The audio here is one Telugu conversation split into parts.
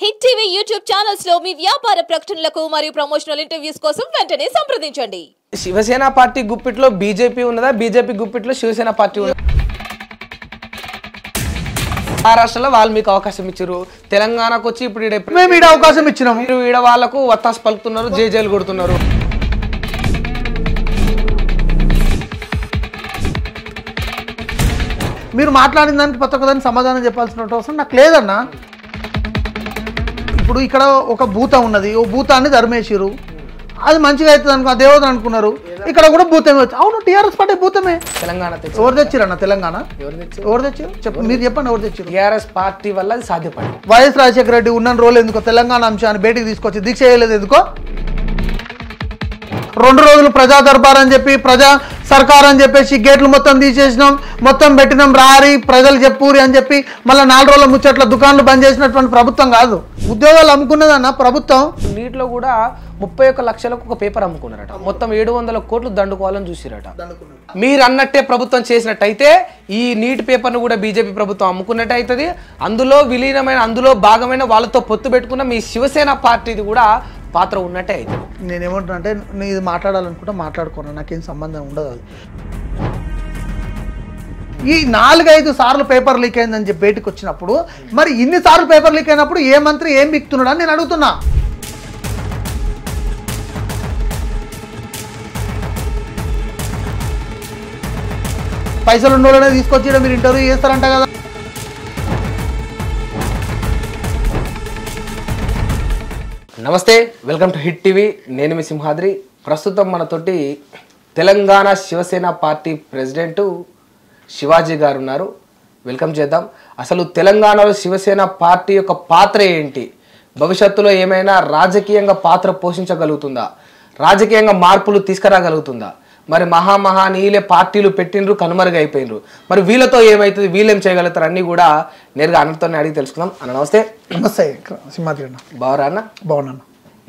హిట్ టీవీ యూట్యూబ్ ఛానల్స్ లో మీ వ్యాపార ప్రకటనలకు మరియు ప్రమోషనల్ ఇంటర్వ్యూస్ కోసం వెంటనే సంప్రదించండి. శివసేన పార్టీ గుప్పిట్లో బీజేపీ ఉన్నదా, బీజేపీ గుప్పిట్లో శివసేన పార్టీ ఉన్నదా? మహారాష్ట్రలో వాళ్ళు మీకు అవకాశం ఇచ్చారు, తెలంగాణకు వచ్చి ఇప్పుడు మేము ఈడ అవకాశం ఇచ్చినాము. మీరు ఈడ వాళ్ళకు వత్తాసు పలుకుతున్నారు, జేజేలు కొడుతున్నారు. మీరు మాట్లాడిన దానికి ప్రతి ఒక్కదానికి సమాధానం చెప్పాల్సిన అవసరం నాకు లేదన్నా. ఇప్పుడు ఇక్కడ ఒక భూతం ఉన్నది, ఓ భూతాన్ని ధర్మేసిరు, అది మంచిగా అవుతుంది అనుకో, దేవత అనుకున్నారు. ఇక్కడ కూడా భూతమే వచ్చి, అవును టీఆర్ఎస్ పార్టీ భూతమే. తెలంగాణ ఎవరు తెచ్చిరన్న? తెలంగాణ ఎవరు తెచ్చారు చెప్పు, మీరు చెప్పండి. ఎవరు తెచ్చారు? టీఆర్ఎస్ పార్టీ వల్ల అది సాధ్యపడింది. వైఎస్ రాజశేఖర రెడ్డి ఉన్న రోజులు ఎందుకో తెలంగాణ అంశాన్ని బయటికి తీసుకొచ్చి దీక్ష చేయలేదు ఎందుకో? 2 రోజులు ప్రజా దర్బార్ అని చెప్పి, ప్రజా సర్కార్ అని చెప్పేసి గేట్లు మొత్తం తీసేసినాం, మొత్తం పెట్టినాం, రారి ప్రజలు చెప్పురి అని చెప్పి మళ్ళీ 4 రోజుల ముచ్చట్ల దుకాణాలు బంద్ చేసినటువంటి ప్రభుత్వం కాదు. ఉద్యోగాలు అమ్ముకున్నదన్న ప్రభుత్వం. నీటిలో కూడా 31 లక్షలకు ఒక పేపర్ అమ్ముకున్నారట, మొత్తం 700 కోట్లు దండుకోవాలని చూసిరట. మీరు అన్నట్టే ప్రభుత్వం చేసినట్టయితే ఈ నీటి పేపర్ను కూడా బీజేపీ ప్రభుత్వం అమ్ముకున్నట్టు అవుతుంది. అందులో విలీనమైన, అందులో భాగమైన వాళ్ళతో పొత్తు పెట్టుకున్న మీ శివసేన పార్టీది కూడా పాత్ర ఉన్నట్టే అవుతుంది. నేనేమంటున్నా అంటే, నేను ఇది మాట్లాడాలనుకుంటే మాట్లాడుకోను, నాకేం సంబంధం ఉండదు. అది ఈ 4-5 సార్లు పేపర్ లీక్ అయిందని చెప్పి బయటకు వచ్చినప్పుడు, మరి ఇన్ని సార్లు పేపర్ లీక్ అయినప్పుడు ఏ మంత్రి ఏం బిక్తున్నాడు అని నేను అడుగుతున్నా. పైసలు ఉన్నోళ్ళనే తీసుకొచ్చి మీరు ఇంటర్వ్యూ చేస్తారంట కదా. నమస్తే, వెల్కమ్ టు హిట్ టీవీ. నేను మీ సింహాద్రి. ప్రస్తుతం మనతోటి తెలంగాణ శివసేన పార్టీ ప్రెసిడెంట్ శివాజీ గారు ఉన్నారు. వెల్కమ్ చేద్దాం. అసలు తెలంగాణలో శివసేన పార్టీ యొక్క పాత్ర ఏంటి, భవిష్యత్తులో ఏమైనా రాజకీయంగా పాత్ర పోషించగలుగుతుందా, రాజకీయంగా మార్పులు తీసుకురాగలుగుతుందా? మరి మహానీయులే పార్టీలు పెట్టినరు, కనుమరుగైపోయినరు. మరి వీళ్ళతో ఏమవుతుంది, వీళ్ళేం చేయగలుగుతారు అన్నీ కూడా నేరుగా అన్నతోనే అడిగి తెలుసుకుందాం. అన్న నమస్తే. నమస్తే సింహాద్రి అన్న. బావరా అన్న? బాగున్నాను.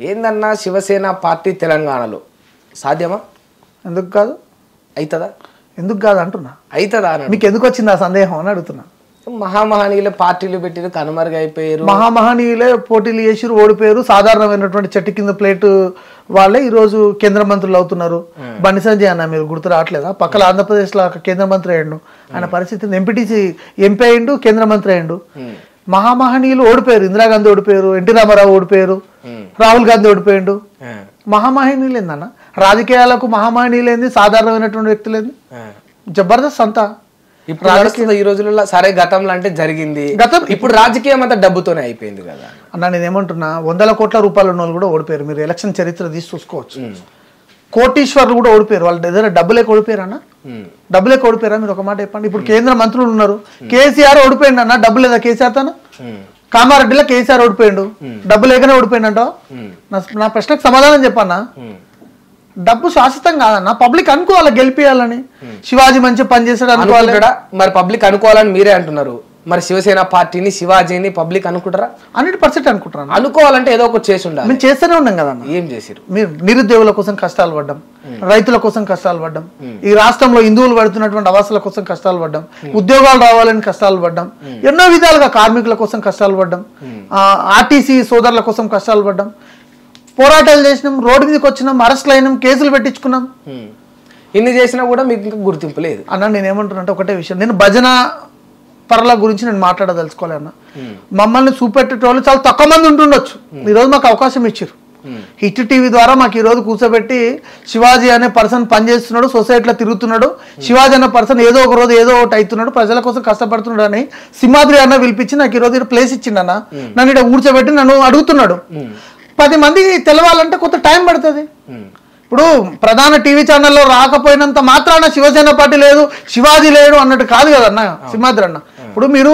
ఏందన్నా శివసేన పార్టీ తెలంగాణలో సాధ్యమా? ఎందుకు కాదు? అవుతుందా? ఎందుకు కాదు అంటున్నా. అవుతుందా అన్న? మీకు ఎందుకు వచ్చింది ఆ సందేహం అని అడుగుతున్నా. మహానీయులే పార్టీలు పెట్టిరు, కనుమరుగైపోయారు. మహానీయులే పోటీలు చేసిరు, ఓడిపోయారు. సాధారణమైనటువంటి చెట్టు కింద ప్లేట్ వాళ్ళే ఈరోజు కేంద్ర మంత్రులు అవుతున్నారు. బండి సంజయ్ అన్న మీరు గుర్తు రావట్లేదా? పక్కన ఆంధ్రప్రదేశ్లో కేంద్ర మంత్రి అయ్యిండు. ఆయన పరిస్థితి ఎంపీటీసీ ఎంపీ అయ్యిండు, కేంద్ర మంత్రి అయ్యిండు. మహానీయులు ఓడిపోయారు. ఇందిరాగాంధీ ఓడిపోయారు, ఎన్టీ రామారావు ఓడిపోయారు, రాహుల్ గాంధీ ఓడిపోయిండు. మహానీయులు ఏందన్న? రాజకీయాలకు మహానీయులు ఏంది, సాధారణమైనటువంటి వ్యక్తులేంది? జబర్దస్త్ అంతా ఇప్పుడు నడుస్తుంది ఈ రోజులలో. సరే, గతంలో అంటే జరిగింది, ఇప్పుడు రాజకీయం అంతా డబ్బుతోనే అయిపోయింది కదా అన్న. నేనేమంటున్నా, 100 కోట్ల రూపాయలు ఉన్న వాళ్ళు కూడా ఓడిపోయారు. మీరు ఎలక్షన్ చరిత్ర తీసి చూసుకోవచ్చు. కోటీశ్వర్లు కూడా ఓడిపోయారు. వాళ్ళు ఏదైనా డబ్బులేక ఓడిపోయారు అన్న? డబ్బులేక ఓడిపోయారా? మీరు ఒక మాట చెప్పండి. ఇప్పుడు కేంద్ర మంత్రులు ఉన్నారు. కేసీఆర్ ఓడిపోయిండు అన్న, డబ్బు లేదా కేసీఆర్ తన? కామారెడ్డిలో కేసీఆర్ ఓడిపోయిండు, డబ్బు లేకనే ఓడిపోయిండు అంటావు? నా ప్రశ్నకు సమాధానం చెప్పన్నా. డబ్బు శాశ్వతం కాదన్న. పబ్లిక్ అనుకోవాలి గెలిపియాలని. శివాజీ మంచి పని చేశాడు అనుకోవాలి. మరి పబ్లిక్ అనుకోవాలని మీరే అంటున్నారు. మరి శివసేన పార్టీని, శివాజీని పబ్లిక్ అనుకుంటారా? 100% అనుకుంటున్నాను. అనుకోవాలంటే ఏదో ఒకటి చేసి ఉండాలి. మేము చేస్తూనే ఉన్నాం కదన్న. ఏం చేసిరు? మీరు నిరుద్యోగుల కోసం కష్టాలు పడ్డాం, రైతుల కోసం కష్టాలు పడ్డాం, ఈ రాష్ట్రంలో హిందువులు పడుతున్నటువంటి అవస్థల కోసం కష్టాలు పడ్డాం, ఉద్యోగాలు రావాలని కష్టాలు పడ్డాం, ఎన్నో విధాలుగా కార్మికుల కోసం కష్టాలు పడ్డాం, ఆర్టీసీ సోదరుల కోసం కష్టాలు పడ్డాం, పోరాటాలు చేసినాం, రోడ్డు మీదకి వచ్చినాం, అరెస్టులు అయినాం, కేసులు పెట్టించుకున్నాం. ఇన్ని చేసినా కూడా మీకు ఇంకా గుర్తింపు లేదు అన్న. నేనేమంటున్నా అంటే ఒకటే విషయం, నేను భజన పరుల గురించి నేను మాట్లాడదలుచుకోలే అన్న. మమ్మల్ని చూపెట్టేటోళ్ళు చాలా తక్కువ మంది ఉంటుండొచ్చు. ఈరోజు మాకు అవకాశం ఇచ్చారు. హిట్ టీవీ ద్వారా మాకు ఈరోజు కూర్చోబెట్టి శివాజీ అనే పర్సన్ పనిచేస్తున్నాడు, సొసైటీలో తిరుగుతున్నాడు, శివాజీ అనే పర్సన్ ఏదో ఒక రోజు ఏదో ఒకటి అవుతున్నాడు, ప్రజల కోసం కష్టపడుతున్నాడు అని సింహాద్రి అన్న పిలిపించి నాకు ఈరోజు ఇక్కడ ప్లేస్ ఇచ్చిండు అన్న. నన్ను ఇక్కడ కూర్చోబెట్టి నన్ను అడుగుతున్నాడు. 10 మంది తెలవాలంటే కొంత టైం పడుతుంది. ఇప్పుడు ప్రధాన టీవీ ఛానల్లో రాకపోయినంత మాత్రాన శివసేన పార్టీ లేదు, శివాజీ లేడు అన్నట్టు కాదు కదన్న సింహాద్రి అన్న. ఇప్పుడు మీరు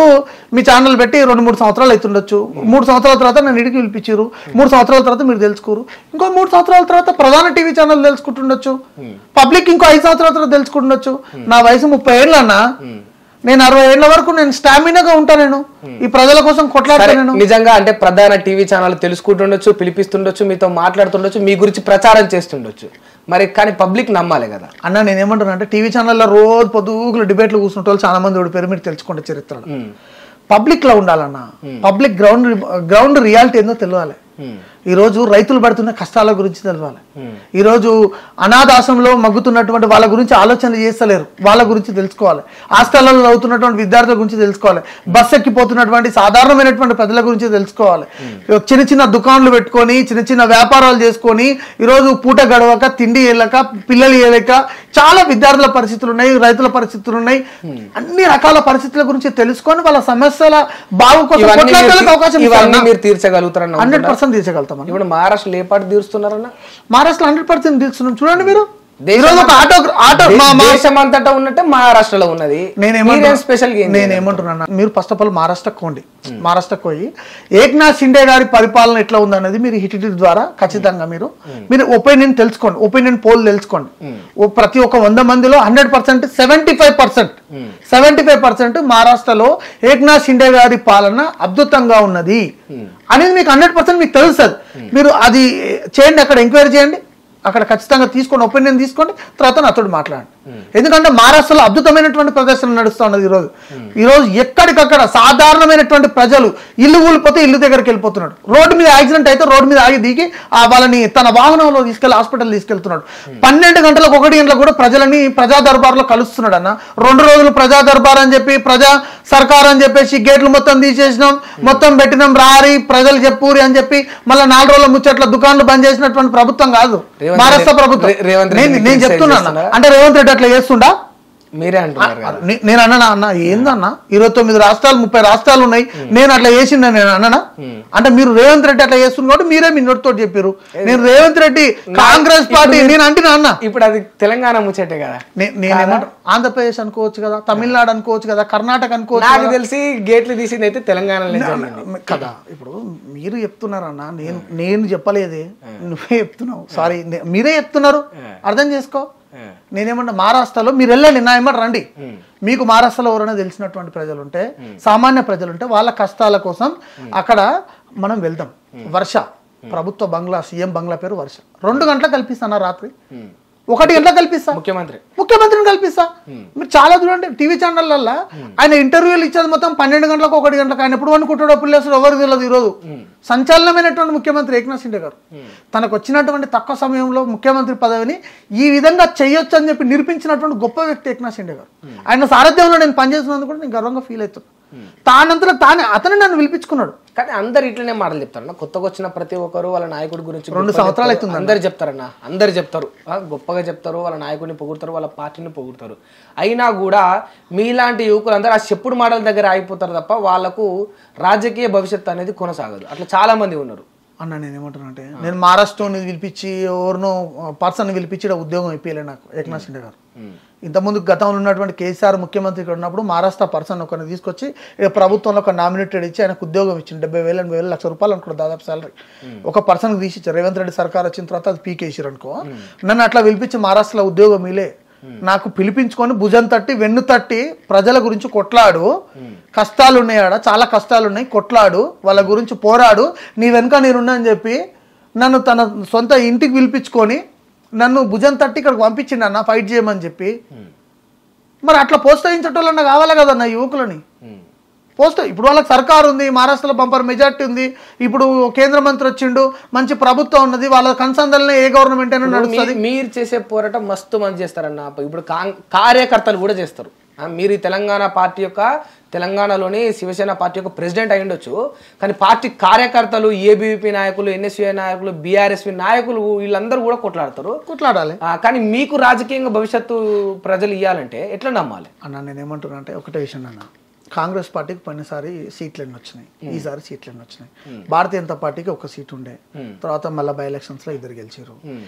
మీ ఛానల్ పెట్టి 2-3 సంవత్సరాలు అవుతుండొచ్చు. 3 సంవత్సరాల తర్వాత నన్ను ఇడికి పిలిపించారు. 3 సంవత్సరాల తర్వాత మీరు తెలుసుకోరు. ఇంకో 3 సంవత్సరాల తర్వాత ప్రధాన టీవీ ఛానల్ తెలుసుకుంటుండొచ్చు. పబ్లిక్ ఇంకో 5 సంవత్సరాల తర్వాత తెలుసుకుంటుండొచ్చు. నా వయసు 30 ఏళ్ళు అన్న. నేను 60 ఏళ్ల వరకు నేను స్టామినాగా ఉంటా. నేను ఈ ప్రజల కోసం కొట్లాడతాను. నిజంగా అంటే ప్రధాన టీవీ ఛానల్ తెలుసుకుంటుండొచ్చు, పిలిపిస్తుండొచ్చు, మీతో మాట్లాడుతుండొచ్చు, మీ గురించి ప్రచారం చేస్తుండొచ్చు. మరి కానీ పబ్లిక్ నమ్మాలి కదా అన్న. నేనేమంటున్నా అంటే టీవీ ఛానల్లో రోజు పొద్దుగులు డిబేట్లు కూర్చుంటే వాళ్ళు చాలా మంది ఓడిపోయారు. మీరు తెలుసుకోండి చరిత్రలో. పబ్లిక్ లో ఉండాలన్న. పబ్లిక్ గ్రౌండ్ రియాలిటీ ఏందో తెలియాలి. ఈరోజు రైతులు పడుతున్న కష్టాల గురించి తెలవాలి. ఈరోజు అనాథాశ్రమంలో మగ్గుతున్నటువంటి వాళ్ళ గురించి ఆలోచనలు చేస్తలేరు, వాళ్ళ గురించి తెలుసుకోవాలి. హాస్టళ్లలో చదువుతున్నటువంటి విద్యార్థుల గురించి తెలుసుకోవాలి. బస్ ఎక్కిపోతున్నటువంటి సాధారణమైనటువంటి ప్రజల గురించి తెలుసుకోవాలి. చిన్న చిన్న దుకాణాలు పెట్టుకొని చిన్న చిన్న వ్యాపారాలు చేసుకొని ఈరోజు పూట గడవక, తిండి వెళ్ళక, పిల్లలు వెళ్ళక చాలా విద్యార్థుల పరిస్థితులు ఉన్నాయి, రైతుల పరిస్థితులు ఉన్నాయి. అన్ని రకాల పరిస్థితుల గురించి తెలుసుకొని వాళ్ళ సమస్యల బాగు కోసం అవకాశం 100% తీర్చగలుగుతాం. ఇప్పుడు మహారాష్ట్రలో ఏ పార్టీ తీరుస్తున్నారన్న? మహారాష్ట్రలో 100% తీరుస్తున్నాం. చూడండి మీరు దేశమంతటా ఉన్నట్టే మహారాష్ట్రలో ఉన్నది. నేనేమంటున్నా, మీరు ఫస్ట్ ఆఫ్ ఆల్ మహారాష్ట్రకు పోండి. మహారాష్ట్రకు పోయి ఏక్నాథ్ షిండే గారి పరిపాలన ఎట్లా ఉందనేది మీరు హిట్ ద్వారా ఖచ్చితంగా మీరు ఒపీనియన్ తెలుసుకోండి, ఒపీనియన్ పోల్ తెలుసుకోండి. ప్రతి ఒక్క 100 మందిలో 100% 75% మహారాష్ట్రలో ఏక్నాథ్ షిండే గారి పాలన అద్భుతంగా ఉన్నది అనేది మీకు 100% మీకు తెలుస్తుంది. మీరు అది చేయండి, అక్కడ ఎంక్వైరీ చేయండి, అక్కడ ఖచ్చితంగా తీసుకోండి, ఒపీనియన్ తీసుకోండి, తర్వాత నాతో మాట్లాడండి. ఎందుకంటే మహారాష్ట్రలో అద్భుతమైనటువంటి ప్రదర్శన నడుస్తూ ఉన్నది. ఈరోజు ఎక్కడికక్కడ సాధారణమైనటువంటి ప్రజలు ఇల్లు ఊలిపోతే ఇల్లు దగ్గరికి వెళ్ళిపోతున్నాడు. రోడ్డు మీద యాక్సిడెంట్ అయితే రోడ్డు మీద ఆగి దిగి వాళ్ళని తన వాహనంలో తీసుకెళ్లి హాస్పిటల్ తీసుకెళ్తున్నాడు. 12 గంటలకు 1 గంటలకు కూడా ప్రజలని ప్రజా దర్బార్లో కలుస్తున్నాడు అన్న. 2 రోజులు ప్రజా దర్బార్ అని చెప్పి ప్రజా సర్కార్ అని చెప్పేసి గేట్లు మొత్తం తీసేసినాం, మొత్తం పెట్టినాం, రారి ప్రజలు చెప్పురి అని చెప్పి మళ్ళీ 4 రోజుల ముచ్చట్ల దుకాణాలు బంద్ చేసినటువంటి ప్రభుత్వం కాదు మహారాష్ట్ర ప్రభుత్వం. నేను చెప్తున్నాను, అంటే రేవంత్ రెడ్డి అట్లా చేస్తుండా? మీరే అంటున్నారు. నేను అన్నా అన్న ఏందన్నా 29 రాష్ట్రాలు 30 రాష్ట్రాలు ఉన్నాయి, నేను అట్లా చేసిండ నేను అన్నా? అంటే మీరు రేవంత్ రెడ్డి అట్లా చేస్తుంది కాబట్టి మీరే మీ నోటితో చెప్పారు. నేను రేవంత్ రెడ్డి కాంగ్రెస్ పార్టీ నేను అంటున్నా అన్న. ఇప్పుడు అది తెలంగాణ ముచ్చటే కదా. నేనేమంటారు, ఆంధ్రప్రదేశ్ అనుకోవచ్చు కదా, తమిళనాడు అనుకోవచ్చు కదా, కర్ణాటక అనుకోవచ్చు. నాకు తెలిసి గేట్లు తీసింది అయితే తెలంగాణలో కదా. ఇప్పుడు మీరు చెప్తున్నారన్నా, నేను చెప్పలేదే, నువ్వే చెప్తున్నావు. సారీ, మీరే చెప్తున్నారు, అర్థం చేసుకో. నేనేమన్నా మహారాష్ట్రలో మీరు వెళ్ళండి, నా ఏమన్నా రండి. మీకు మహారాష్ట్రలో ఎవరైనా తెలిసినటువంటి ప్రజలు ఉంటే, సామాన్య ప్రజలు ఉంటే వాళ్ళ కష్టాల కోసం అక్కడ మనం వెళ్దాం. వర్ష ప్రభుత్వ బంగ్లా, సీఎం బంగ్లా పేరు వర్ష. 2 గంటలకు కల్పిస్తాను రాత్రి, 1 గంటలకు కల్పిస్తా, ముఖ్యమంత్రిని కల్పిస్తా. మీరు చాలా చూడండి టీవీ ఛానళ్ళల్లో ఆయన ఇంటర్వ్యూలు ఇచ్చేది మొత్తం 12 గంటలకు 1 గంటలకు. ఆయన ఎప్పుడు అనుకుంటాడో పిల్లలు ఎవరు తెలియదు. ఈరోజు సంచలనమైనటువంటి ముఖ్యమంత్రి ఏక్నాథ్ షిండే గారు తనకు వచ్చినటువంటి తక్కువ సమయంలో ముఖ్యమంత్రి పదవిని ఈ విధంగా చేయొచ్చు అని చెప్పి నిరూపించినటువంటి గొప్ప వ్యక్తి ఏక్నాథ్ షిండే గారు. ఆయన సారథ్యంలో నేను పనిచేసినందుకు కూడా నేను గర్వంగా ఫీల్ అవుతున్నాను. తానంతలో తానే అతను నన్ను పిలిపించుకున్నాడు. కానీ అందరు ఇట్లనే మాటలు చెప్తారన్న. కొత్తగా వచ్చిన ప్రతి ఒక్కరు వాళ్ళ నాయకుడి గురించి 2 సంవత్సరాలు అవుతుంది అందరు చెప్తారన్న. అందరు చెప్తారు, గొప్పగా చెప్తారు, వాళ్ళ నాయకుడిని పొగుడతారు, వాళ్ళ పార్టీని పొగుడతారు. అయినా కూడా మీలాంటి యువకులు అందరూ ఆ చెప్పుడు మాటల దగ్గర ఆగిపోతారు తప్ప వాళ్ళకు రాజకీయ భవిష్యత్తు అనేది కొనసాగదు. అట్లా చాలా మంది ఉన్నారు అన్న. నేనేమంటున్నా అంటే, నేను మహారాష్ట్రని పిలిపించి ఎవరినో పర్సన్ పిలిపించి ఉద్యోగం అయిపోయలే నాకు ఏక్నాథ్ షిండే గారు. ఇంతకుముందు గతంలో ఉన్నటువంటి కేసీఆర్ ముఖ్యమంత్రి ఉన్నప్పుడు మహారాష్ట్ర పర్సన్ ఒకరిని తీసుకొచ్చి ప్రభుత్వంలో ఒక నామినేటెడ్ ఇచ్చి ఆయనకు ఉద్యోగం ఇచ్చింది. 70,000 80,000 లక్ష రూపాయలు అనుకో దాదాపు సాలరీ ఒక పర్సన్కి తీసి ఇచ్చారు. రేవంత్ రెడ్డి సర్కార్ వచ్చిన తర్వాత అది పీకేసారు అనుకో. నన్ను అట్లా పిలిపించి మహారాష్ట్రలో ఉద్యోగం ఇలే నాకు పిలిపించుకొని భుజం తట్టి వెన్ను తట్టి ప్రజల గురించి కొట్లాడు, కష్టాలు ఉన్నాయాడ, చాలా కష్టాలు ఉన్నాయి, కొట్లాడు, వాళ్ళ గురించి పోరాడు, నీ వెనుక నేనున్నా అని చెప్పి నన్ను తన సొంత ఇంటికి పిలిపించుకొని నన్ను భుజం తట్టి ఇక్కడికి పంపించిండు అన్న ఫైట్ చేయమని చెప్పి. మరి అట్లా ప్రోత్సహించటోళ్ళన్నా కావాలి కదన్న యువకులని. ఇప్పుడు వాళ్ళకి సర్కారు ఉంది, మహారాష్ట్రలో బంపర్ మెజార్టీ ఉంది, ఇప్పుడు కేంద్ర మంత్రి వచ్చిండు, మంచి ప్రభుత్వం ఉన్నది, వాళ్ళ కన్సందల్నే ఏ గవర్నమెంట్ అయినా నడుస్తుంది. మీరు చేసే పోరాటం మస్తు మంది చేస్తారన్న. ఇప్పుడు కార్యకర్తలు కూడా చేస్తారు. మీరు ఈ తెలంగాణలోని శివసేన పార్టీ యొక్క ప్రెసిడెంట్ అయి ఉండొచ్చు, కానీ పార్టీ కార్యకర్తలు, ఏబీవీపీ నాయకులు, ఎన్ఎస్యూఐ నాయకులు, బీఆర్ఎస్పీ నాయకులు వీళ్ళందరూ కూడా కొట్లాడాలి. కానీ మీకు రాజకీయంగా భవిష్యత్తు ప్రజలు ఇవ్వాలంటే ఎట్లా నమ్మాలి అన్న? నేనేమంటున్నా అంటే ఒకటే విషయం అన్న, కాంగ్రెస్ పార్టీకి పోయినసారి సీట్లు ఎన్ని వచ్చినాయి, ఈసారి సీట్లు ఎన్ని వచ్చినాయి. భారతీయ జనతా పార్టీకి 1 సీట్ ఉండే, తర్వాత మళ్ళీ బై ఎలక్షన్స్ లో 2 గెలిచారు,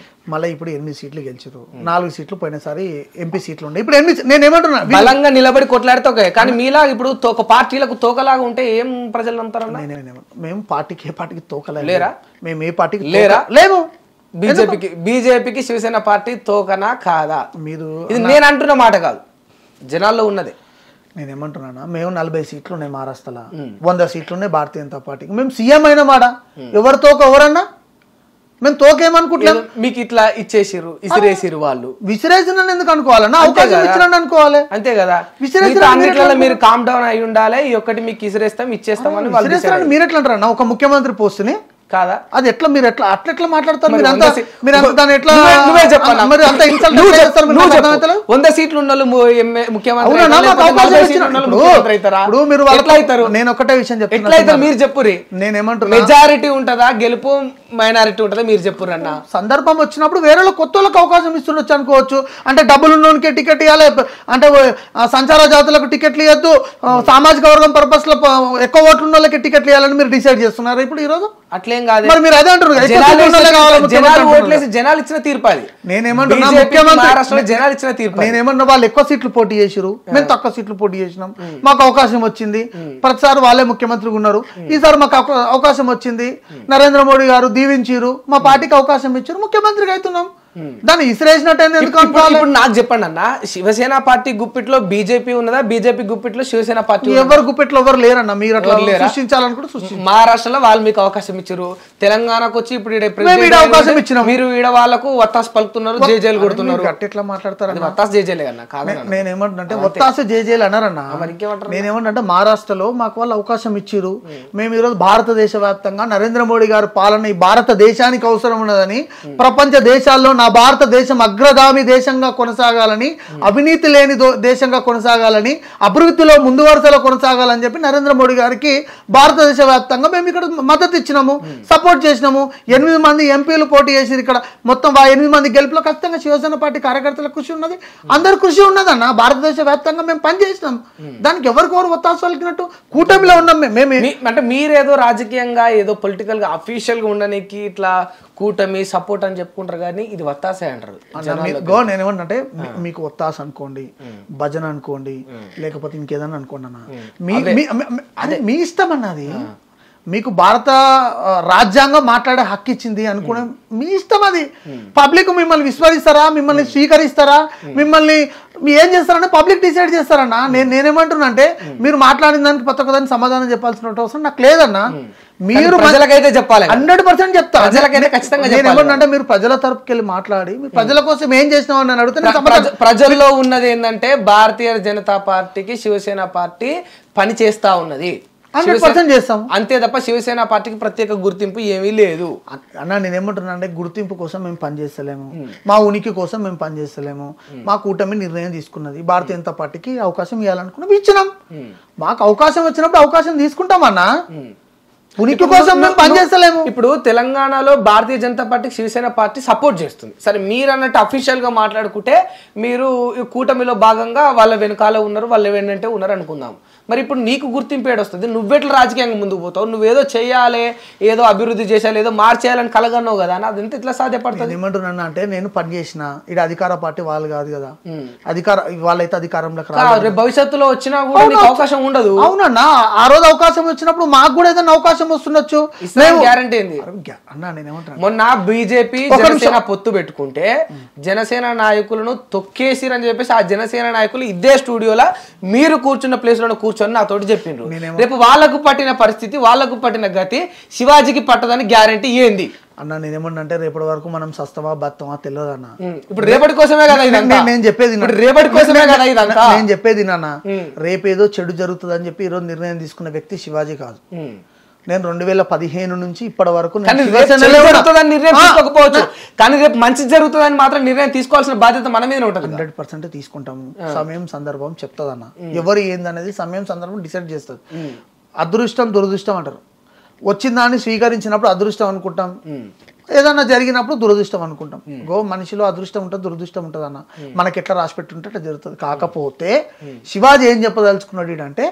మళ్ళీ ఇప్పుడు 8 సీట్లు గెలిచారు. 4 సీట్లు పోయినసారి ఎంపీ సీట్లు ఉండే, ఇప్పుడు 8. నేను ఏమంటున్నా, బలంగా నిలబడి కొట్లాడితే ఓకే, కానీ మీలా ఇప్పుడు ఒక పార్టీలకు తోకలాగా ఉంటే ఏం ప్రజలు నమ్ముతారన్నా? మేము పార్టీకి ఏ పార్టీకి తోకలా లేరా? మేము ఏ పార్టీకి లేరా? లేము. బీజేపీకి శివసేన పార్టీ తోకనా కాదా? మీరు ఇది నేను అంటున్న మాట కాదు, జనాల్లో ఉన్నదే. నేనేమంటున్నా, మేము 40 సీట్లు ఉన్నాయి మహారాష్ట్రలో, 100 సీట్లు ఉన్నాయి భారతీయ జనతా పార్టీకి. మేము సీఎం అయిన మాట ఎవరితో ఎవరన్నా మేము తోకేమనుకుంటున్నాం మీకు ఇట్లా ఇచ్చేసిరు ఇసిరేసిరు వాళ్ళు విసిరేసినాను ఎందుకు అనుకోవాలన్నా అవకాశం ఇచ్చినాను అనుకోవాలి అంతే కదా విసిరేసిన అన్నిట్లలో మీరు కామ్ డౌన్ అయి ఉండాలి ఈ ఒక్కటి మీకు ఇసిరేస్తాం ఇచ్చేస్తామని వాళ్ళు విసిరేస్తారని మీరు ఎట్లా అంటారన్నా ఒక ముఖ్యమంత్రి పోస్టుని కాదా అది ఎట్లా మీరు ఎట్లా మాట్లాడతారు మీరు అంత దాన్ని ఎట్లా నువ్వే చెప్పాలి మరి అంత ఇన్సల్ట్ చేస్తారు మీరు నాకు అర్థమవుతలే? 100 సీట్లు ఉన్న ముఖ్యమంత్రి అవునా, నాకు లేకపోతే అవకాశం 40 ఇచ్చిన- సీట్లు ఉన్న ఇప్పుడు- ముఖ్యమంత్రి అవుతారా? ఇప్పుడు మీరు ఎట్లా అవుతారు? నేను ఒకటే విషయం ఎట్లా చెప్తున్నా అవుతారు మీరు చెప్పురి నేనేమంటున్నా మెజారిటీ ఉంటదా గెలుపు మైనారిటీ ఉంటదా మీరు చెప్పురు అన్న సందర్భం వచ్చినప్పుడు వేరే కొత్త వాళ్ళకి అవకాశం ఇస్తుండొచ్చు అనుకోవచ్చు అంటే డబ్బులు ఉన్నోనికి టికెట్ ఇవ్వాలి అంటే సంచార జాతులకు టికెట్లు ఇవ్వద్దు సామాజిక వర్గం పర్పస్ లో ఎక్కువ ఓట్లు ఉన్న వాళ్ళకి టికెట్లు ఇవ్వాలని మీరు డిసైడ్ చేస్తున్నారు ఇప్పుడు ఈ రోజు అట్లేం కాదు మరి మీరు అదే అంటారు కదా, ఎక్కువ సీట్లు ఉన్న వాళ్ళే కావాలి జనాలు ముఖ్యమంత్రి ఓట్లేసి జనాలు ఇచ్చిన తీర్పు అది నేనేమంటున్నా BJP కి ముఖ్యమంత్రి మహారాష్ట్రలో జనాలు ఇచ్చిన తీర్పు అది. నేనేమన్నా వాళ్ళు ఎక్కువ సీట్లు పోటీ చేసిరు మేము తక్కువ సీట్లు పోటీ చేసినాం మాకు అవకాశం వచ్చింది ప్రతిసారి వాళ్ళే ముఖ్యమంత్రిగా ఉన్నారు ఈసారి మాకు అవకాశం వచ్చింది నరేంద్ర మోడీ గారు దీవించారు మా పార్టీకి అవకాశం ఇచ్చారు ముఖ్యమంత్రిగా అవుతున్నాం దాన్ని ఇసిరేసినట్టు ఎందుకు అనుకోవాలి ఇప్పుడు నాకు చెప్పండి అన్న శివసేన పార్టీ గుప్పిట్లో బీజేపీ ఉన్నదా బీజేపీ గుప్పిట్లో శివసేన పార్టీ ఎవరు గుప్పెట్లు ఎవరు లేరన్న మీరు అట్లా సృష్టించాలనుకుంటే సృష్టించారు మహారాష్ట్రలో వాళ్ళు మీకు అవకాశం ఇచ్చారు తెలంగాణకు వచ్చి ఇప్పుడు ఈడ మేము ఈడ president అవకాశం అయ్యింది. ఇచ్చినాం. మీరు ఈడ వాళ్ళకు వత్తాసు పలుకుతున్నారు జేజేలు కొడుతున్నారు ఎట్లా మాట్లాడతారు వత్తాసు జేజేలే అన్న కాదన్న నేనేమంటున్నా ఒత్తాస జేజేలు అన్నారన్న మరి ఇంకేమంటారు నేనేమంటే మహారాష్ట్రలో మాకు వాళ్ళు అవకాశం ఇచ్చిరు మేము ఈరోజు భారతదేశ వ్యాప్తంగా నరేంద్ర మోడీ గారి పాలన ఈ భారతదేశానికి అవసరం ఉన్నదని ప్రపంచ దేశాల్లో నా భారతదేశం అగ్రగామి దేశంగా కొనసాగాలని అవినీతి లేని దేశంగా కొనసాగాలని అభివృద్ధిలో ముందు వరుసలో కొనసాగాలని చెప్పి నరేంద్ర మోడీ గారికి భారతదేశ వ్యాప్తంగా మేము ఇక్కడ మద్దతు ఇచ్చినాము సపోర్ట్ చేసినాము 8 మంది ఎంపీలు పోటీ చేసి ఇక్కడ మొత్తం 8 మంది గెలుపులో ఖచ్చితంగా శివసేన పార్టీ కార్యకర్తల కృషి ఉన్నది అందరి కృషి ఉన్నదన్న భారతదేశ వ్యాప్తంగా మేము పనిచేసినాం దానికి ఎవరికెవరు ఒత్తాసు పలికినట్టు కూటమిలో ఉన్నాం మేము అంటే మీరేదో రాజకీయంగా ఏదో పొలిటికల్ గా అఫీషియల్ గా ఉండడానికి ఇట్లా కూటమి సపోర్ట్ అని చెప్పుకుంటారు కానీ ఇది వత్తాసే అంటారు నేనేమంటే మీకు ఒత్తాస అనుకోండి భజన అనుకోండి లేకపోతే ఇంకేదన్నా అనుకోండి అన్న మీ ఇష్టం అన్నది మీకు భారత రాజ్యాంగం మాట్లాడే హక్కు ఇచ్చింది అనుకునే మీ ఇష్టం అది పబ్లిక్ మిమ్మల్ని విస్మరిస్తారా మిమ్మల్ని స్వీకరిస్తారా మిమ్మల్ని ఏం చేస్తారని పబ్లిక్ డిసైడ్ చేస్తారన్నా నేనేమంటున్నా అంటే మీరు మాట్లాడిన దానికి ప్రతి ఒక్కదానికి సమాధానం చెప్పాల్సిన అవసరం నాకు లేదన్నా మీరు ప్రజలకైతే చెప్పాలి 100% చెప్తా ప్రజలకైతే ఖచ్చితంగా నేనేమన్నా మీరు ప్రజల తరపుకి వెళ్ళి మాట్లాడి మీరు ప్రజల కోసం ఏం చేసినావు అని అడిగితే ప్రజల్లో ఉన్నది ఏంటంటే భారతీయ జనతా పార్టీకి శివసేన పార్టీ పని చేస్తా ఉన్నది 100% చేస్తాం అంతే తప్ప శివసేన పార్టీకి ప్రత్యేక గుర్తింపు ఏమీ లేదు అన్న నేనేమంటున్నా అంటే గుర్తింపు కోసం మేము పనిచేస్తలేము మా ఉనికి కోసం మేము పనిచేస్తలేము మా కూటమి నిర్ణయం తీసుకున్నది భారతీయ జనతా పార్టీకి అవకాశం ఇవ్వాలనుకున్నాం ఇచ్చినాం మాకు అవకాశం వచ్చినప్పుడు అవకాశం తీసుకుంటామన్నా ఉనికి కోసం మేము పనిచేస్తలేము ఇప్పుడు తెలంగాణలో భారతీయ జనతా పార్టీకి శివసేన పార్టీ సపోర్ట్ చేస్తుంది సరే మీరు అన్నట్టు అఫీషియల్ గా మాట్లాడుకుంటే మీరు ఈ కూటమిలో భాగంగా వాళ్ళ వెనకాల ఉన్నారు వాళ్ళ వెన్నంటే ఉన్నారు అనుకుందాం మరి ఇప్పుడు నీకు గుర్తింపు ఏడొస్తుంది నువ్వెట్లా రాజకీయంగా ముందుకు పోతావు నువ్వేదో చేయాలి ఏదో అభివృద్ధి చేయాలి ఏదో మార్చేయాలని కలగన్నావు కదా అదంతా ఇట్లా సాధ్యపడుతుంది ఏమంటున్నా అంటే నేను పని చేసిన ఇక్కడ అధికార పార్టీ వాళ్ళు కాదు కదా వాళ్ళైతే అధికారంలోకి రేపు భవిష్యత్తులో వచ్చినా కూడా నీకు అవకాశం ఉండదు అవునన్నా ఆ రోజు అవకాశం వచ్చినప్పుడు మాకు కూడా ఏదైనా అవకాశం వస్తుండొచ్చు గ్యారంటీ ఏంది అన్నా నేనేమంటున్నా మొన్న బీజేపీ జనసేన పొత్తు పెట్టుకుంటే జనసేన నాయకులను తొక్కేసిరని చెప్పేసి ఆ జనసేన నాయకులు ఇదే స్టూడియోలో మీరు కూర్చున్న ప్లేస్ లో కూర్చొని నాతోటి చెప్పిండ్రు రేపు వాళ్ళకు పట్టిన పరిస్థితి వాళ్ళకు పట్టిన గతి శివాజీకి పట్టదని గ్యారంటీ ఏంది అన్న నేనేమన్నా అంటే రేపటి వరకు మనం సస్తమా బత్తమా తెలియదు అన్న ఇప్పుడు రేపటి కోసమే కదా నేను చెప్పేది రేపటి కోసమే కదా ఇదంతా నేను చెప్పేది నాన్న రేపేదో చెడు జరుగుతుంది అని చెప్పి ఈరోజు నిర్ణయం తీసుకున్న వ్యక్తి శివాజీ కాదు నేను 2015 నుంచి ఇప్పటి వరకు నిర్ణయం తీసుకోకపోవచ్చు కానీ రేపు మంచి జరుగుతుందని మాత్రం నిర్ణయం తీసుకోవాల్సిన బాధ్యత మన మీద ఉంటుంది 100% తీసుకుంటాము సమయం సందర్భం చెప్తాదన్న ఎవరు ఏందనేది సమయం సందర్భం డిసైడ్ చేస్తుంది అదృష్టం దురదృష్టం అంటారు వచ్చిన దాన్ని స్వీకరించినప్పుడు అదృష్టం అనుకుంటాం ఏదన్నా జరిగినప్పుడు దురదృష్టం అనుకుంటాం మనిషిలో అదృష్టం ఉంటుంది దురదృష్టం ఉంటుంది అన్న మనకి ఎట్లా రాసి పెట్టుంటే అట్లా జరుగుతుంది కాకపోతే శివాజీ ఏం చెప్పదలుచుకున్నాడు అంటే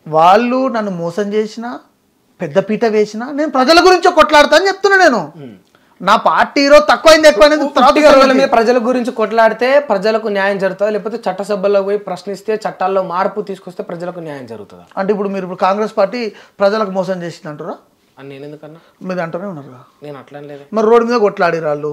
వాళ్ళు నన్ను మోసం చేసినా పెద్దపీట వేసినా నేను ప్రజల గురించి కొట్లాడతా అని చెప్తున్నా నేను నా పార్టీ ఈరోజు తక్కువైంది ఎక్కువైంది ప్రజల గురించి కొట్లాడితే ప్రజలకు న్యాయం జరుగుతుంది లేకపోతే చట్టసభల్లో పోయి ప్రశ్నిస్తే చట్టాల్లో మార్పు తీసుకొస్తే ప్రజలకు న్యాయం జరుగుతుంది అంటే ఇప్పుడు మీరు కాంగ్రెస్ పార్టీ ప్రజలకు మోసం చేసింది అంటారా అని నేను ఎందుకన్నా? మీరు అంటూనే ఉన్నారు కదా. నేను అట్లా లేదు. మరి రోడ్డు మీద కొట్లాడిరు వాళ్ళు,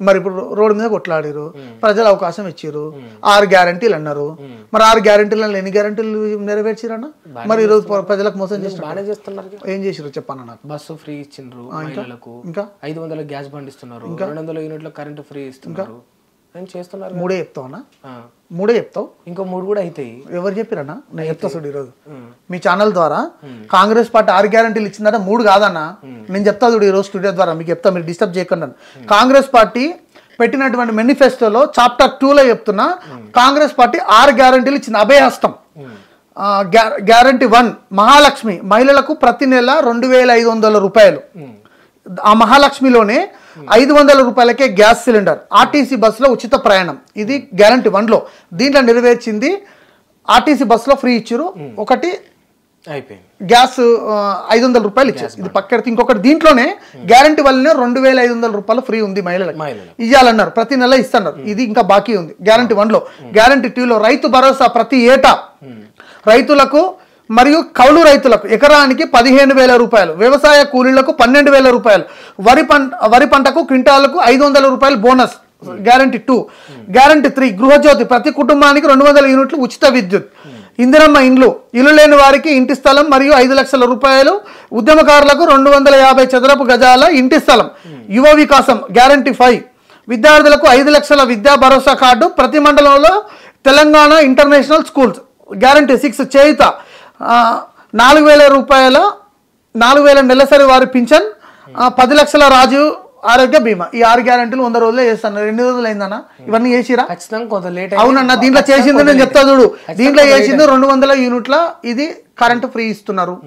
మరి ఇప్పుడు రోడ్డు మీద కొట్లాడిరు, ప్రజలు అవకాశం ఇచ్చిర్రు, 6 గ్యారంటీలు అన్నారు. మరి 6 గ్యారంటీలలో ఎన్ని గ్యారంటీలు నెరవేర్చిరన్నా? మరి ఈరోజు ప్రజలకు మోసం బాగానే చేస్తున్నారు. ఏం చేసిరు చెప్పన్నా నాకు. బస్సు ఫ్రీ ఇచ్చిండ్రు మహిళలకు, ఇంకా 500 గ్యాస్ బండ్ ఇస్తున్నారు, 200 యూనిట్ల కరెంట్ ఫ్రీ ఇస్తున్నారు, చేస్తున్నారు. 3 చెప్తావునా? 3 చెప్తావు, ఇంకో 3 కూడా అవుతాయి. ఎవరు చెప్పిరన్నా? నేను చెప్తా చూడు ఈరోజు మీ ఛానల్ ద్వారా. కాంగ్రెస్ పార్టీ 6 గ్యారంటీలు ఇచ్చిందట, 3 కాదన్నా. నేను చెప్తా చూడు ఈరోజు స్టూడియో ద్వారా మీకు చెప్తా, మీరు డిస్టర్బ్ చేయకుండా. కాంగ్రెస్ పార్టీ పెట్టినటువంటి మేనిఫెస్టోలో చాప్టర్ 2లో చెప్తున్నా, కాంగ్రెస్ పార్టీ 6 గ్యారంటీలు ఇచ్చింది. అభయహస్తం గ్యారంటీ 1 మహాలక్ష్మి, మహిళలకు ప్రతి నెల 2500 రూపాయలు. ఆ మహాలక్ష్మిలోనే 500 రూపాయలకే గ్యాస్ సిలిండర్, ఆర్టీసీ బస్సులో ఉచిత ప్రయాణం. ఇది గ్యారంటీ 1లో. దీంట్లో నెరవేర్చింది ఆర్టీసీ బస్సులో ఫ్రీ ఇచ్చారు, ఒకటి అయిపోయింది. గ్యాస్ 500 రూపాయలు ఇచ్చారు, ఇది పక్కడితే. ఇంకొకటి దీంట్లోనే గ్యారంటీ వల్లనే 2500 రూపాయలు ఫ్రీ ఉంది మహిళలకు, ఇవ్వాలన్నారు, ప్రతి నెల ఇస్తున్నారు. ఇది ఇంకా బాకీ ఉంది గ్యారంటీ 1లో. గ్యారంటీ 2లో రైతు భరోసా, ప్రతి ఏటా రైతులకు మరియు కౌలు రైతులకు ఎకరానికి 15,000 రూపాయలు, వ్యవసాయ కూలీలకు 12,000 రూపాయలు, వరి పంటకు క్వింటాలకు 500 రూపాయలు బోనస్. గ్యారంటీ 2. గ్యారంటీ 3 గృహజ్యోతి, ప్రతి కుటుంబానికి 200 యూనిట్లు ఉచిత విద్యుత్. ఇందిరమ్మ ఇండ్లు, ఇల్లు లేని వారికి ఇంటి స్థలం మరియు 5 లక్షల రూపాయలు, ఉద్యమకారులకు 250 చదరపు గజాల ఇంటి స్థలం. యువ వికాసం గ్యారంటీ 5. విద్యార్థులకు 5 లక్షల విద్యా భరోసా కార్డు, ప్రతి మండలంలో తెలంగాణ ఇంటర్నేషనల్ స్కూల్స్. గ్యారంటీ 6 చేయుత, 4,000 రూపాయల 4,000 నెలసరి వారి పింఛన్, 10 లక్షల రాజీవ్ ఆరోగ్య బీమా. ఈ 6 గ్యారంటీలు 100 రోజులే చేస్తాను. 2 రోజులు అయిందన్నా ఇవన్నీ చేసిరా? అవునన్నా, దీంట్లో చేసింది నేను చెప్తా చూడు. దీంట్లో చేసింది 200 యూనిట్ల ఇది కరెంటు ఫ్రీ ఇస్తున్నారు.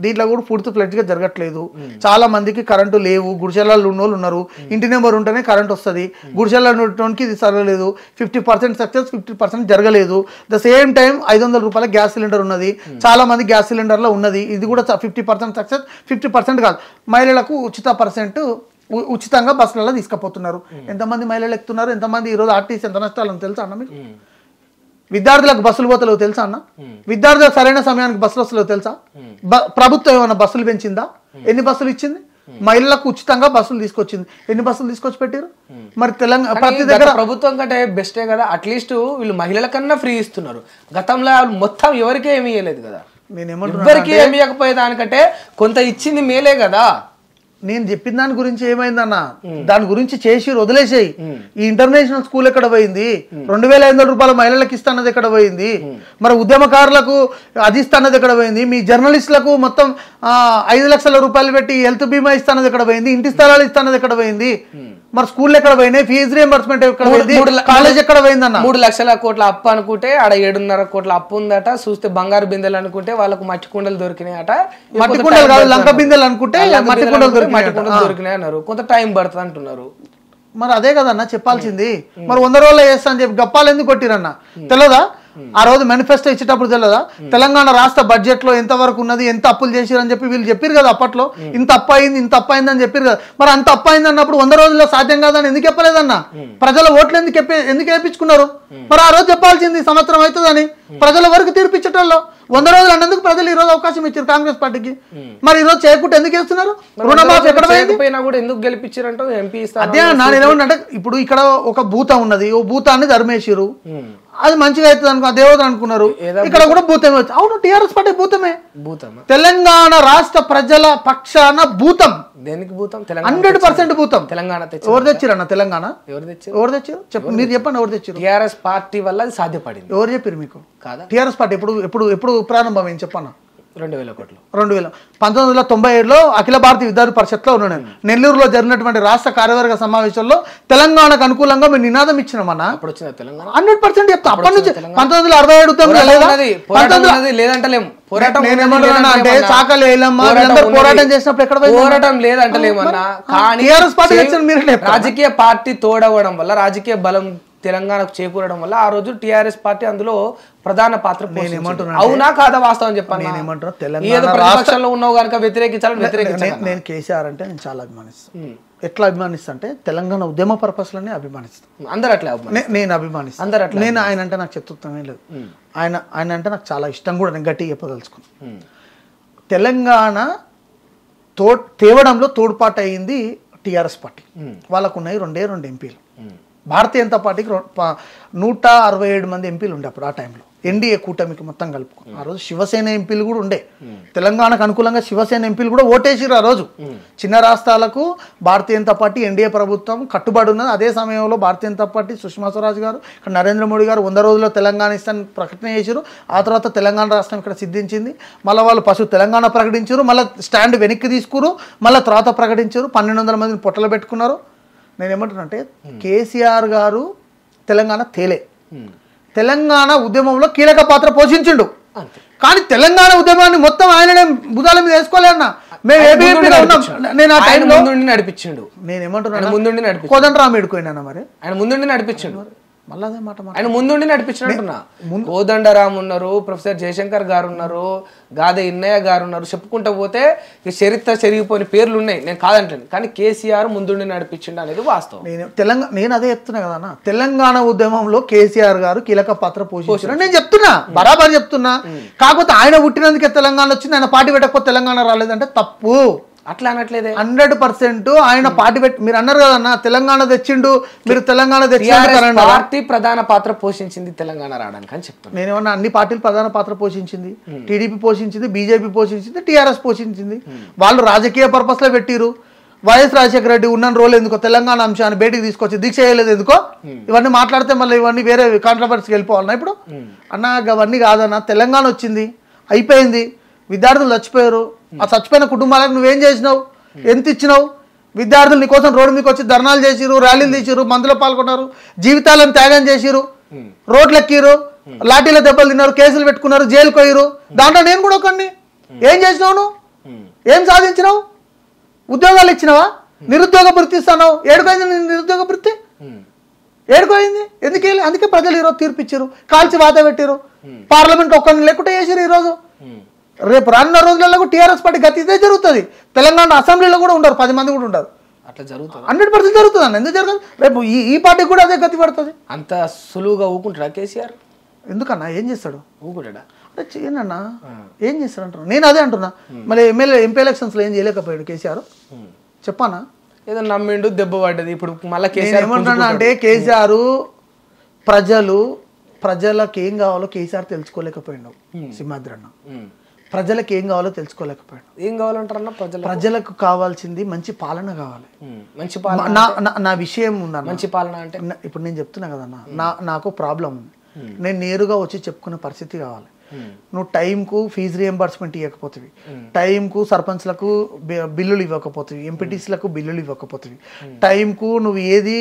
దీంట్లో కూడా పూర్తి ఫ్లెడ్జ్గా జరగట్లేదు. చాలా మందికి కరెంటు లేవు, గుడిసెలలో ఉన్నోళ్ళు ఉన్నారు. ఇంటి నెంబర్ ఉంటేనే కరెంట్ వస్తుంది, గుడిసెలలో ఉన్నోనికి ఇది జరగలేదు. 50% సక్సెస్, 50% జరగలేదు. ద సేమ్ టైం 500 రూపాయల గ్యాస్ సిలిండర్ ఉన్నది, చాలా మంది గ్యాస్ సిలిండర్లో ఉన్నది. ఇది కూడా 50% సక్సెస్, 50% కాదు. మహిళలకు ఉచితంగా బస్సులలో తీసుకుపోతున్నారు. ఎంతమంది మహిళలు ఎక్కుతున్నారు, ఎంతమంది ఈరోజు ఆర్టీసీ ఎంత నష్టాలని తెలుసా అన్న మీకు? విద్యార్థులకు బస్సులు పోతలేవు తెలుసా అన్న? విద్యార్థులకు సరైన సమయానికి బస్సులు వస్తలేవు తెలుసా? ప్రభుత్వం ఏమైనా బస్సులు పెంచిందా? ఎన్ని బస్సులు ఇచ్చింది? మహిళలకు ఉచితంగా బస్సులు తీసుకొచ్చింది. ఎన్ని బస్సులు తీసుకొచ్చి పెట్టారు? మరి తెలంగాణ ప్రతి దగ్గర ప్రభుత్వం కంటే బెస్టే కదా. అట్లీస్ట్ వీళ్ళు మహిళల కన్నా ఫ్రీ ఇస్తున్నారు. గతంలో మొత్తం ఎవరికీ ఏమి ఇవ్వలేదు కదా. ఎవరికి ఏమి ఇవ్వకపోయే దానికంటే కొంత ఇచ్చింది మేలే కదా. నేను చెప్పిన దాని గురించి ఏమైందన్న, దాని గురించి చేసి వదిలేసేయి. ఈ ఇంటర్నేషనల్ స్కూల్ ఎక్కడ పోయింది? 2,500 రూపాయల మహిళలకు ఇస్తున్నది ఎక్కడ పోయింది? మరి ఉద్యమకారులకు అది ఇస్తున్నది ఎక్కడ పోయింది? మీ జర్నలిస్టులకు మొత్తం 5 లక్షల రూపాయలు పెట్టి హెల్త్ బీమా ఇస్తున్నది ఎక్కడ పోయింది? ఇంటి స్థలాలు ఇస్తున్నది ఎక్కడ పోయింది? మరి స్కూల్ ఎక్కడ పోయినాయి? ఫీజు రియంబర్స్మెంట్ ఎక్కడ పోయింది? కాలేజ్ ఎక్కడ పోయిందన్న? 3 లక్షల కోట్ల అప్పు అనుకుంటే ఆడ 7.5 కోట్ల అప్పు ఉందట. చూస్తే బంగారు బిందెలు అనుకుంటే వాళ్ళకు మట్టి కుండలు దొరికినాయి అట. మట్టి కుండలు కాదు, లంక బిందెలు అనుకుంటే మట్టి కుండలు దొరికినాయి అన్నారు. కొంత టైం పడుతుంది అంటున్నారు. మరి అదే కదన్న చెప్పాల్సింది. మరి 100 రోజుల్లో చేస్తా అని చెప్పి గప్పాలు ఎందుకు కొట్టిరన్న? తెలియదా? ఆ రోజు మేనిఫెస్టో ఇచ్చేటప్పుడు తెలియదా? తెలంగాణ రాష్ట్ర బడ్జెట్ లో ఎంత వరకు ఉన్నది, ఎంత అప్పులు చేసిరని చెప్పి వీళ్ళు చెప్పారు కదా అప్పట్లో. ఇంత అప్పు అయింది, ఇంత అప్పు అయింది అని చెప్పారు కదా. మరి అంత అప్పు అయింది అన్నప్పుడు 100 రోజుల్లో సాధ్యం కాదని ఎందుకు చెప్పలేదన్న? ప్రజల ఓట్లు ఎందుకు వేయించుకున్నారు? మరి ఆ రోజు చెప్పాల్సింది సంవత్సరం అవుతుందని. ప్రజల వరకు తీర్పిచ్చటంలో 100 రోజులు అన్నందుకు ప్రజలు ఈ రోజు అవకాశం ఇచ్చారు కాంగ్రెస్ పార్టీకి. మరి ఈ రోజు చేయకుండా ఎందుకు చేస్తున్నారు? రుణమాఫీ ఎక్కడ ఎందుకు గెలిపించారంటే ఎంపీ అదే నేను ఏమంటే, ఇప్పుడు ఇక్కడ ఒక భూతం ఉన్నది, ఓ భూతాన్ని ధర్మేశ్వరు, అది మంచిగా అవుతుంది అనుకో, దేవత అనుకున్నారు. ఇక్కడ కూడా భూతమే వచ్చి. అవును, టీఆర్ఎస్ పార్టీ భూతమే. తెలంగాణ రాష్ట్ర ప్రజల పక్షాన భూతం. దేనికి భూతం? 100% భూతం. తెలంగాణ ఎవరు తెచ్చిరన్న? తెలంగాణ ఎవరు తెచ్చారు? మీరు చెప్పండి, ఎవరు తెచ్చారు? టీఆర్ఎస్ పార్టీ వల్ల అది సాధ్యపడింది. ఎవరు చెప్పారు మీకు? టీఆర్ఎస్ పార్టీ ఎప్పుడు ప్రారంభమైంది చెప్పన్నా? 2000 కోట్లు. 1997లో అఖిల భారతీయ విద్యార్థి పరిషత్లో ఉన్నాను. నెల్లూరులో జరిగినటువంటి రాష్ట్ర కార్యవర్గ సమావేశంలో తెలంగాణకు అనుకూలంగా మేము నినాదం ఇచ్చినామన్నా. 100% చెప్తా. అప్పటి నుంచి 1967 లేదంటలేము. పోరాటం చేసినప్పుడు ఎక్కడ పోరాటం లేదంటలేమన్నా. కానీ రాజకీయ పార్టీ తోడవడం వల్ల, రాజకీయ బలం తెలంగాణకు చేకూరడం వల్ల ఆ రోజు టీఆర్ఎస్ పార్టీ అందులో ప్రధాన పాత్ర. అవునా కాదా వాస్తవం చెప్పాను. తెలంగాణ ఉన్నావు కనుక వ్యతిరేకించాలని వ్యతిరేకించాను. నేను కేసీఆర్ అంటే నేను చాలా అభిమానిస్తాను. ఎట్లా అభిమానిస్తా అంటే తెలంగాణ ఉద్యమ పర్పస్లోనే అభిమానిస్తాను. అందరు అట్లా నేను అభిమానిస్తాను. నేను ఆయన అంటే నాకు శత్రుత్వమే లేదు. ఆయన అంటే నాకు చాలా ఇష్టం కూడా. నేను గట్టిగా చెప్పదలుచుకున్నాను. తెలంగాణ తేవడంలో తోడ్పాటు అయింది టీఆర్ఎస్ పార్టీ. వాళ్ళకు ఉన్నాయి 2 ఎంపీలు. భారతీయ జనతా పార్టీకి 167 మంది ఎంపీలు ఉండే అప్పుడు ఆ టైంలో, ఎన్డీఏ కూటమికి మొత్తం కలుపుకో. ఆ రోజు శివసేన ఎంపీలు కూడా ఉండే, తెలంగాణకు అనుకూలంగా శివసేన ఎంపీలు కూడా ఓటేసిరు ఆ రోజు. చిన్న రాష్ట్రాలకు భారతీయ జనతా పార్టీ ఎన్డీఏ ప్రభుత్వం కట్టుబడి ఉన్నది. అదే సమయంలో భారతీయ జనతా పార్టీ సుష్మా స్వరాజ్ గారు, ఇక్కడ నరేంద్ర మోడీ గారు 100 రోజుల్లో తెలంగాణ ఇస్తాన్ని ప్రకటన చేశారు. ఆ తర్వాత తెలంగాణ రాష్ట్రం ఇక్కడ సిద్ధించింది. మళ్ళీ వాళ్ళు తెలంగాణ ప్రకటించారు, మళ్ళీ స్టాండ్ వెనక్కి తీసుకురు, మళ్ళీ తర్వాత ప్రకటించారు. 1200 మందిని పొట్టలు పెట్టుకున్నారు. నేనేమంటున్నానంటే కేసీఆర్ గారు తెలంగాణ తేలే, తెలంగాణ ఉద్యమంలో కీలక పాత్ర పోషించిండు. కానీ తెలంగాణ ఉద్యమాన్ని మొత్తం ఆయననే భుజాల మీద వేసుకోలేదన్నా. మేము ఏబీపీలో ఉన్నాం. నేను ఆ టైంలో నడిపించిండు. నేనేమంటున్నాను, కోదండరామ్ ఎడుకోయినా మరి ఆయన ముందుండి నడిపించిండు. మళ్ళీ అదే మాట ఆయన ముందుండి నడిపించినట్టున్నా. కోదండరామ్ ఉన్నారు, ప్రొఫెసర్ జయశంకర్ గారు ఉన్నారు, గాదే ఇన్నయ్య గారు ఉన్నారు, చెప్పుకుంటూ పోతే చరిత్ర చెరిగిపోయిన పేర్లు ఉన్నాయి. నేను కాదంటాను, కానీ కేసీఆర్ ముందుండి నడిపించిండు అనేది వాస్తవం. నేను అదే చెప్తున్నా కదా, తెలంగాణ ఉద్యమంలో కేసీఆర్ గారు కీలక పాత్ర పోషించారు నేను చెప్తున్నా, బరాబర్ చెప్తున్నా. కాకపోతే ఆయన పుట్టినందుకే తెలంగాణ వచ్చింది, ఆయన పార్టీ పెట్టకపోతే తెలంగాణ రాలేదంటే తప్పు. అట్లా అనట్లేదే. 100% ఆయన పార్టీ పెట్టి మీరు అన్నారు కదన్నా, తెలంగాణ తెచ్చిండు, మీరు తెలంగాణ తెచ్చిండు. పార్టీ ప్రధాన పాత్ర పోషించింది తెలంగాణ రావడానికి అని చెప్తాను. నేనేమన్నా అన్ని పార్టీలు ప్రధాన పాత్ర పోషించింది. టీడీపీ పోషించింది, బీజేపీ పోషించింది, టీఆర్ఎస్ పోషించింది. వాళ్ళు రాజకీయ పర్పస్ లో పెట్టిరు. వైఎస్ రాజశేఖర రెడ్డి ఉన్న రోజులు ఎందుకో తెలంగాణ అంశాన్ని బయటికి తీసుకొచ్చి దీక్ష చేయలేదు ఎందుకో. ఇవన్నీ మాట్లాడితే మళ్ళీ ఇవన్నీ వేరే కాంట్రవర్సీకి వెళ్ళిపోవాలన్నా ఇప్పుడు. అన్నా అవన్నీ కాదన్నా, తెలంగాణ వచ్చింది, అయిపోయింది, విద్యార్థులు చచ్చిపోయారు. ఆ చచ్చిపోయిన కుటుంబాలకు నువ్వేం చేసినావు, ఎంత ఇచ్చినావు? విద్యార్థులు నీ కోసం రోడ్డు మీదకి వచ్చి ధర్నాలు చేసిరు, ర్యాలీలు తీసిరు, మందులో పాల్గొన్నారు, జీవితాలను త్యాగం చేసిరు, రోడ్లు ఎక్కిరు, లాఠీల దెబ్బలు తిన్నారు, కేసులు పెట్టుకున్నారు, జైలుకు పోయిరు. దాంట్లో నేను కూడా ఒకడిని. ఏం చేసినావు నువ్వు? ఏం సాధించినావు? ఉద్యోగాలు ఇచ్చినావా? నిరుద్యోగ భృతి ఇస్తావు. ఏడుకోయింది నిరుద్యోగ భృతి? ఏడుకోయింది ఎందుకు? అందుకే ప్రజలు ఈరోజు తీర్పిచ్చారు, కాల్చి వాత పెట్టారు. పార్లమెంట్ ఒక్కరిని లేకుండా చేసారు. ఈరోజు రేపు రానున్న రోజులలో టీఆర్ఎస్ పార్టీ గతి ఇదే జరుగుతుంది. తెలంగాణ అసెంబ్లీలో కూడా ఉండరు, 10 మంది కూడా ఉండరు. అట్లా జరుగుతుంది, 100% జరుగుతుంది అన్న. ఎందుకు జరగదు? రేపు ఈ పార్టీకి కూడా అదే గతి పడుతుంది. అంత సులువుగా ఊకుంటాడా కేసీఆర్? ఎందుకన్నా, ఏం చేస్తాడు? ఊకుంటాడా? చేయనన్నా, ఏం చేస్తాడు అంటున్నా. నేను అదే అంటున్నా. మళ్ళీ ఎంపీ ఎలక్షన్స్లో ఏం చేయలేకపోయాడు కేసీఆర్? చెప్పానా? ఏదో నమ్మిండు, దెబ్బ పడ్డది. ఇప్పుడు మళ్ళీ కేసీఆర్ ఏమంటున్నా అంటే, కేసీఆర్ ప్రజలకు ఏం కావాలో కేసీఆర్ తెలుసుకోలేకపోయాడు. సింహాద్రి అన్న ప్రజలకు ఏం కావాలో తెలుసుకోలేకపోయాడు. ఏం కావాలంటారన్న? ప్రజలకు కావాల్సింది మంచి పాలన కావాలి. మంచి పాలన. నా విషయం ఉందా? మంచి పాలన అంటే ఇప్పుడు నేను చెప్తున్నా కదన్నా, నాకు ప్రాబ్లం ఉంది. నేను నేరుగా వచ్చి చెప్పుకునే పరిస్థితి కావాలి. నువ్వు టైంకు ఫీజు రియంబర్స్మెంట్ ఇవ్వకపోతుంది, టైంకు సర్పంచ్లకు బిల్లులు ఇవ్వకపోతుంది, ఎంపీటీసీలకు బిల్లులు ఇవ్వకపోతుంది, టైంకు నువ్వు ఏది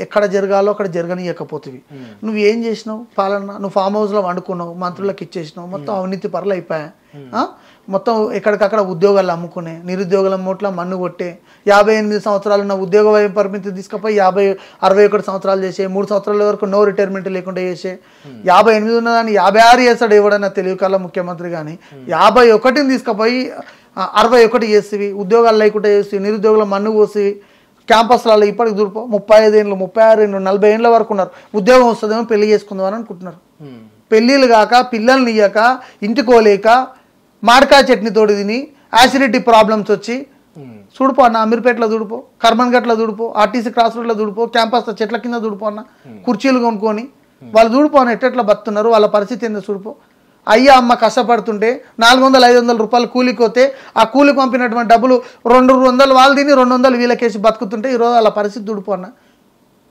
ఎక్కడ జరగాలో అక్కడ జరగనివ్వకపోతుంది. నువ్వు ఏం చేసినావు పాలన? నువ్వు ఫామ్ హౌస్లో వండుకున్నావు, మంత్రులకు ఇచ్చేసినావు, మొత్తం అవినీతి పరులు అయిపోయా. మొత్తం ఎక్కడికక్కడ ఉద్యోగాలు అమ్ముకునే, నిరుద్యోగుల మూట్ల మన్ను కొట్టే, 58 సంవత్సరాలు ఉన్న ఉద్యోగ వయ పరిమితి తీసుకుపోయి 61 సంవత్సరాలు చేసే, 3 సంవత్సరాల వరకు నో రిటైర్మెంట్ లేకుండా చేసే, 58 ఉన్నదాన్ని 56 చేస్తాడు ఎవడన్నా తెలియకల్లా ముఖ్యమంత్రి. కానీ 51ని తీసుకుపోయి 61 చేసేవి, ఉద్యోగాలు లేకుండా చేసి, నిరుద్యోగుల మన్ను పోసి, క్యాంపస్లలో ఇప్పటికి దూరిపో 35 ఏళ్ళు, 36 ఏళ్ళు, 40 ఏళ్ళ వరకు ఉన్నారు. ఉద్యోగం వస్తుందేమో పెళ్లి చేసుకుందాం అని అనుకుంటున్నారు. పెళ్ళిళ్ళు కాక, పిల్లల్ని ఇయ్యక, ఇంటికోలేక, మామిడికాయ చట్నీ తోడు తిని యాసిడిటీ ప్రాబ్లమ్స్ వచ్చి చూడుపో అన్న, అమీర్పేటలో చూడుపో, కర్మన్ఘట్లో చూడుపో, ఆర్టీసీ క్రాస్ రోడ్లో చూడుపో, క్యాంపస్ చెట్ల కింద చూడుపో అన్న, కుర్చీలు కొనుక్కొని వాళ్ళు చూడుపో అన్న ఎట్లా బతున్నారు, వాళ్ళ పరిస్థితి ఏందో చూడుపో. అయ్యా అమ్మ కష్టపడుతుంటే 400-500 రూపాయలు కూలికి పోతే, ఆ కూలికి పంపినటువంటి డబ్బులు 200 వాళ్ళు తిని 200 వీళ్ళకేసి బతుకుతుంటే ఈరోజు వాళ్ళ పరిస్థితి చూడుపో అన్న.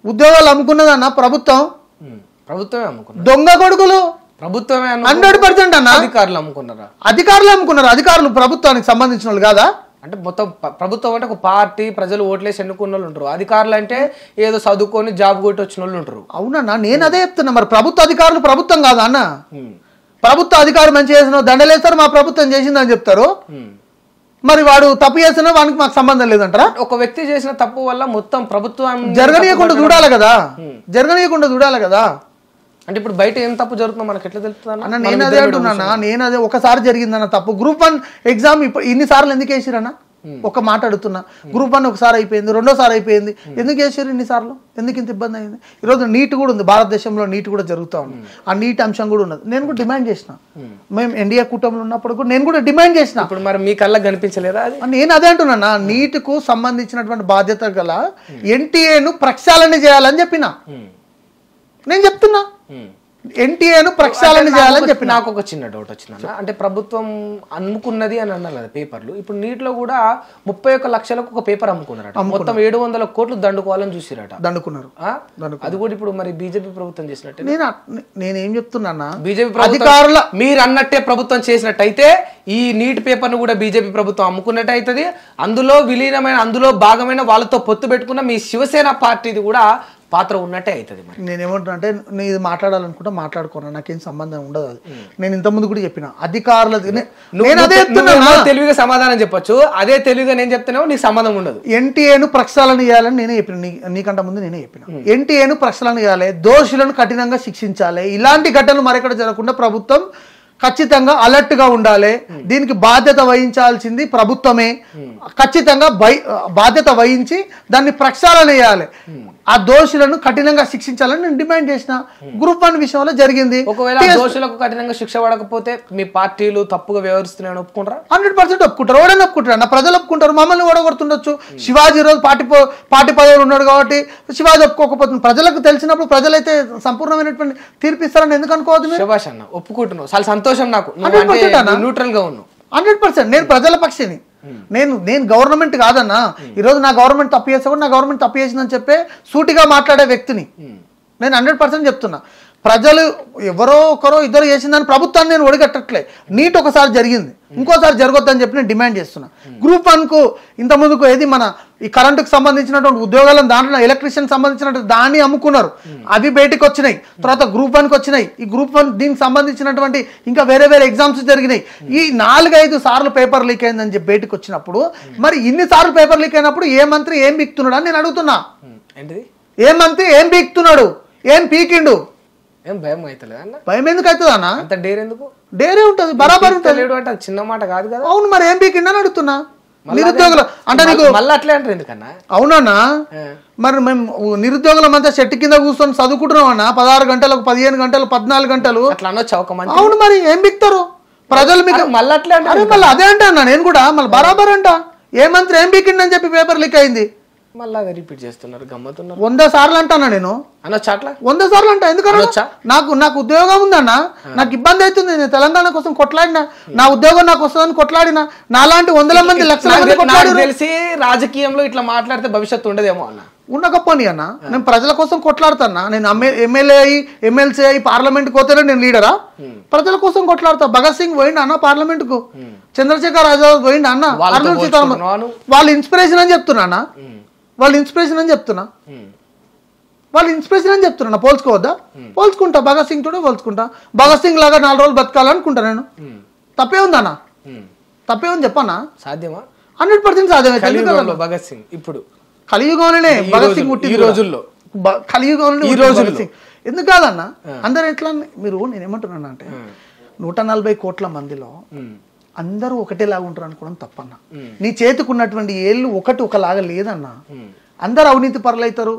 ఉద్యోగాలు అమ్ముకున్నదన్న ప్రభుత్వమే అమ్ముకున్నది. దొంగ కొడుకులు ప్రభుత్వమే 100% అన్న. అధికారులు అమ్ముకున్నారు. అధికారులు ప్రభుత్వానికి సంబంధించిన వాళ్ళు కాదా? అంటే మొత్తం ప్రభుత్వం అంటే ఒక పార్టీ, ప్రజలు ఓట్లేసి ఎన్నుకున్న వాళ్ళు ఉంటారు. అధికారులు అంటే ఏదో చదువుకొని జాబ్ కొట్టి వచ్చిన వాళ్ళు ఉంటారు. అవునన్నా, నేను అదే చెప్తున్నా. మరి ప్రభుత్వ అధికారులు ప్రభుత్వం కాదా అన్న? ప్రభుత్వ అధికారులు మంచి చేసిన దండలేస్తారు, మా ప్రభుత్వం చేసిందని చెప్తారు. మరి వాడు తప్పు చేసినా వానికి మాకు సంబంధం లేదంటారా? ఒక వ్యక్తి చేసిన తప్పు వల్ల మొత్తం ప్రభుత్వం జరగనీయకుండా చూడాలి కదా. అంటే ఇప్పుడు బయట ఏం తప్పు జరుగుతుందో మనకి ఎట్లా తెలుస్తుంది అన్న? నేను అదే అంటున్నా. ఒకసారి జరిగిందన్న తప్పు. గ్రూప్ 1 ఎగ్జామ్ ఇప్పుడు ఇన్నిసార్లు ఎందుకు వేసిరన్నా? ఒక మాట అడుగుతున్నా. గ్రూప్ 1 ఒకసారి అయిపోయింది, రెండోసారి అయిపోయింది, ఎందుకు చేశారు ఇన్నిసార్లు? ఎందుకు ఇంత ఇబ్బంది అయింది? ఈరోజు నీట్ కూడా ఉంది, భారతదేశంలో నీట్ కూడా జరుగుతూ ఉంది. ఆ నీట్ అంశం కూడా ఉన్నది. నేను కూడా డిమాండ్ చేసిన, మేము ఎన్డీఏ కూటమిలో ఉన్నప్పుడు కూడా నేను కూడా డిమాండ్ చేసిన. ఇప్పుడు మరి మీ కళ్ళకి కనిపించలేదా అది? నేను అదే అంటున్నా, నీట్కు సంబంధించినటువంటి బాధ్యత గల ఎన్టీఏను ప్రక్షాళన చేయాలని చెప్పిన. నేను చెప్తున్నా ఎన్టీఏను ప్రక్షాళన చేయాలని చెప్పి. నాకు ఒక చిన్న డౌట్ వచ్చిందన్న, అంటే ప్రభుత్వం అమ్ముకున్నది అని అన్నారు కదా పేపర్లు. ఇప్పుడు నీటిలో కూడా 31 లక్షలకు ఒక పేపర్ అమ్ముకున్నారట, మొత్తం 700 కోట్లు దండుకోవాలని చూసిరట. దండుకున్నారు. అది కూడా ఇప్పుడు మరి బీజేపీ ప్రభుత్వం చేసినట్టే. నేనేం చెప్తున్నా, బీజేపీ అధికారుల మీరు అన్నట్టే ప్రభుత్వం చేసినట్టయితే ఈ నీట్ పేపర్ ను కూడా బీజేపీ ప్రభుత్వం అమ్ముకున్నట్టు అవుతుంది. అందులో విలీనమైన, అందులో భాగమైన వాళ్ళతో పొత్తు పెట్టుకున్న మీ శివసేన పార్టీది కూడా పాత్ర ఉన్నట్టే అవుతుంది. మరి నేనేమంటున్నా అంటే, నేను ఇది మాట్లాడాలనుకుంటా మాట్లాడుకున్నా, నాకేం సంబంధం ఉండదు. అది నేను ఇంతకుముందు కూడా చెప్పిన అధికారుల తెలివిగా సమాధానం చెప్పొచ్చు, అదే తెలివిగా నేను చెప్తున్నావు నీకు సంబంధం ఉండదు. ఎన్టీఏను ప్రక్షాళన చేయాలని నేనే చెప్పిన, నీకంటే ముందు నేనే చెప్పిన. ఎన్టీఏను ప్రక్షాళన చేయాలి, దోషులను కఠినంగా శిక్షించాలి. ఇలాంటి ఘటనలు మరెక్కడ జరగకుండా ప్రభుత్వం ఖచ్చితంగా అలర్ట్ గా ఉండాలి. దీనికి బాధ్యత వహించాల్సింది ప్రభుత్వమే. ఖచ్చితంగా బాధ్యత వహించి దాన్ని ప్రక్షాళన చేయాలి, ఆ దోషులను కఠినంగా శిక్షించాలని నేను డిమాండ్ చేసిన. గ్రూప్ 1 విషయంలో జరిగింది. ఒకవేళ దోషులకు కఠినంగా శిక్ష పడకపోతే మీ పార్టీలు తప్పుగా వ్యవహరిస్తున్నాయని ఒప్పుకుంటారా? 100% ఒప్పుకుంటారు. ఎవడైనా ఒప్పుకుంటారు, నా ప్రజలు ఒప్పుకుంటారు. మమ్మల్ని ఓడగొడుతుండొచ్చు. శివాజీ రోజు పార్టీ పదవులు ఉన్నాడు కాబట్టి శివాజీ ఒప్పుకోకపోతుంది. ప్రజలకు తెలిసినప్పుడు ప్రజలైతే సంపూర్ణమైనటువంటి తీర్పిస్తారని ఎందుకు అనుకోవద్దు? శభాష్ అన్న, ఒప్పుకుంటున్నావు, చాలా సంతోషం. నాకు 100% గా ఉన్నావు. 100% నేను ప్రజల పక్షిని. నేను గవర్నమెంట్ కాదన్నా. ఈరోజు నా గవర్నమెంట్ తప్పు చేస్తే కూడా నా గవర్నమెంట్ తప్పు చేసిందని చెప్పే సూటిగా మాట్లాడే వ్యక్తిని నేను. 100% చెప్తున్నా, ప్రజలు ఎవరో ఒకరో ఇద్దరు చేసిందని ప్రభుత్వాన్ని నేను ఒడిగట్టట్లే. నీట్ ఒకసారి జరిగింది, ఇంకోసారి జరగొద్దని చెప్పి నేను డిమాండ్ చేస్తున్నా. గ్రూప్ 1కు ఇంత ముందుకు ఏది మన ఈ కరెంటుకు సంబంధించినటువంటి ఉద్యోగాలను, దాంట్లో ఎలక్ట్రీషియన్ సంబంధించినటువంటి దాన్ని అమ్ముకున్నారు, అవి బయటకు వచ్చినాయి. తర్వాత గ్రూప్ 1కి వచ్చినాయి. ఈ గ్రూప్ 1 దీనికి సంబంధించినటువంటి ఇంకా వేరే ఎగ్జామ్స్ జరిగినాయి. ఈ 4-5 సార్లు పేపర్ లీక్ అయిందని చెప్పి బయటకు వచ్చినప్పుడు, మరి ఇన్ని సార్లు పేపర్ లీక్ అయినప్పుడు ఏ మంత్రి ఏం పీక్తున్నాడు అని నేను అడుగుతున్నా. ఏ మంత్రి ఏం పీక్తున్నాడు, ఏం పీకిండు? ఏం భయం అవుతలేదు అన్న? భయం ఎందుకు అవుతుంది అన్న? అంత డేర్ ఎందుకు? డేరే ఉంటుంది, బరాబర్ ఉంటుంది. చిన్న మాట కాదు కదా. అవును, మరి ఏం పీకిండు అని అడుగుతున్నా. నిరుద్యోగులు అంటే నీకు మళ్ళీ అట్లే అంటారు ఎందుకన్నా? అవునన్నా, మరి మేము నిరుద్యోగులం అంతా చెట్టు కింద కూర్చొని చదువుకుంటున్నాం అన్న, 16 గంటలకు 15 గంటలు 14 గంటలు అట్లా అనొచ్చు ఒక మంచి. అవును, మరి ఏం బిక్తారు ప్రజలు మీకు? మళ్ళీ అట్లే అంటే మళ్ళీ అదే అంట అన్న, నేను కూడా మళ్ళీ బరాబర్ అంట. ఏ మంత్రి ఏం బిక్కిండని చెప్పి పేపర్ లీక్ అయింది, మళ్ళీ అదే రిపీట్ చేస్తున్నారు, గమ్మతున్నారు. 100 సార్లు అంటానా నేను? అనొచ్చా అట్లా? 100 సార్లు అంట. ఎందుకన్నా? నాకు ఉద్యోగం ఉందన్న, నాకు ఇబ్బంది అవుతుంది. నేను తెలంగాణ కోసం కొట్లాడినా, నా ఉద్యోగం నాకు వస్తుందని కొట్లాడినా, నాలాంటి 100 మంది 1,00,000 మంది కొట్లాడి. తెలిసి రాజకీయంలో ఇట్లా మాట్లాడితే భవిష్యత్తు ఉండదేమో అన్న. ఉండకపోని అన్న, నేను ప్రజల కోసం కొట్లాడుతానా. నేను ఎమ్మెల్యే అయ్యి ఎమ్మెల్సీ అయ్యి పార్లమెంట్కి పోతేనే నేను లీడరా? ప్రజల కోసం కొట్లాడతా. భగత్ సింగ్ పోయిండు అన్న పార్లమెంట్ కు, చంద్రశేఖర్ ఆజాద్ పోయిండు అన్న, అరుణ్ సీతారామన్. వాళ్ళ ఇన్స్పిరేషన్ అని చెప్తున్నా, వాళ్ళ ఇన్స్పిరేషన్ అని చెప్తున్నా, వాళ్ళ ఇన్స్పిరేషన్ అని చెప్తున్నా. పోల్చుకోవద్దా? పోల్చుకుంటా, భగత్ సింగ్ తోడే పోల్చుకుంటా. భగత్ సింగ్ లాగా 4 రోజులు బతకాలనుకుంటా నేను. తప్పే ఉందన్న? తప్పే ఉంది చెప్పన్నా? సాధ్యమా? 100% సాధ్యమే. భగత్ సింగ్ ఇప్పుడు కలియుగంలోనే భగత్ సింగ్ పుట్టి, ఈ రోజుల్లో కలియుగంలో ఈ రోజుల్లో ఎందుకు కాదన్న? అందరు ఎట్లా మీరు, నేను ఏమంటున్నాను అంటే 140 కోట్ల మందిలో అందరూ ఒకటేలాగా ఉంటారు అనుకోవడం తప్పన్న. నీ చేతికున్నటువంటి ఏళ్ళు ఒకలాగా లేదన్నా. అందరు అవినీతి పరులు అవుతారు,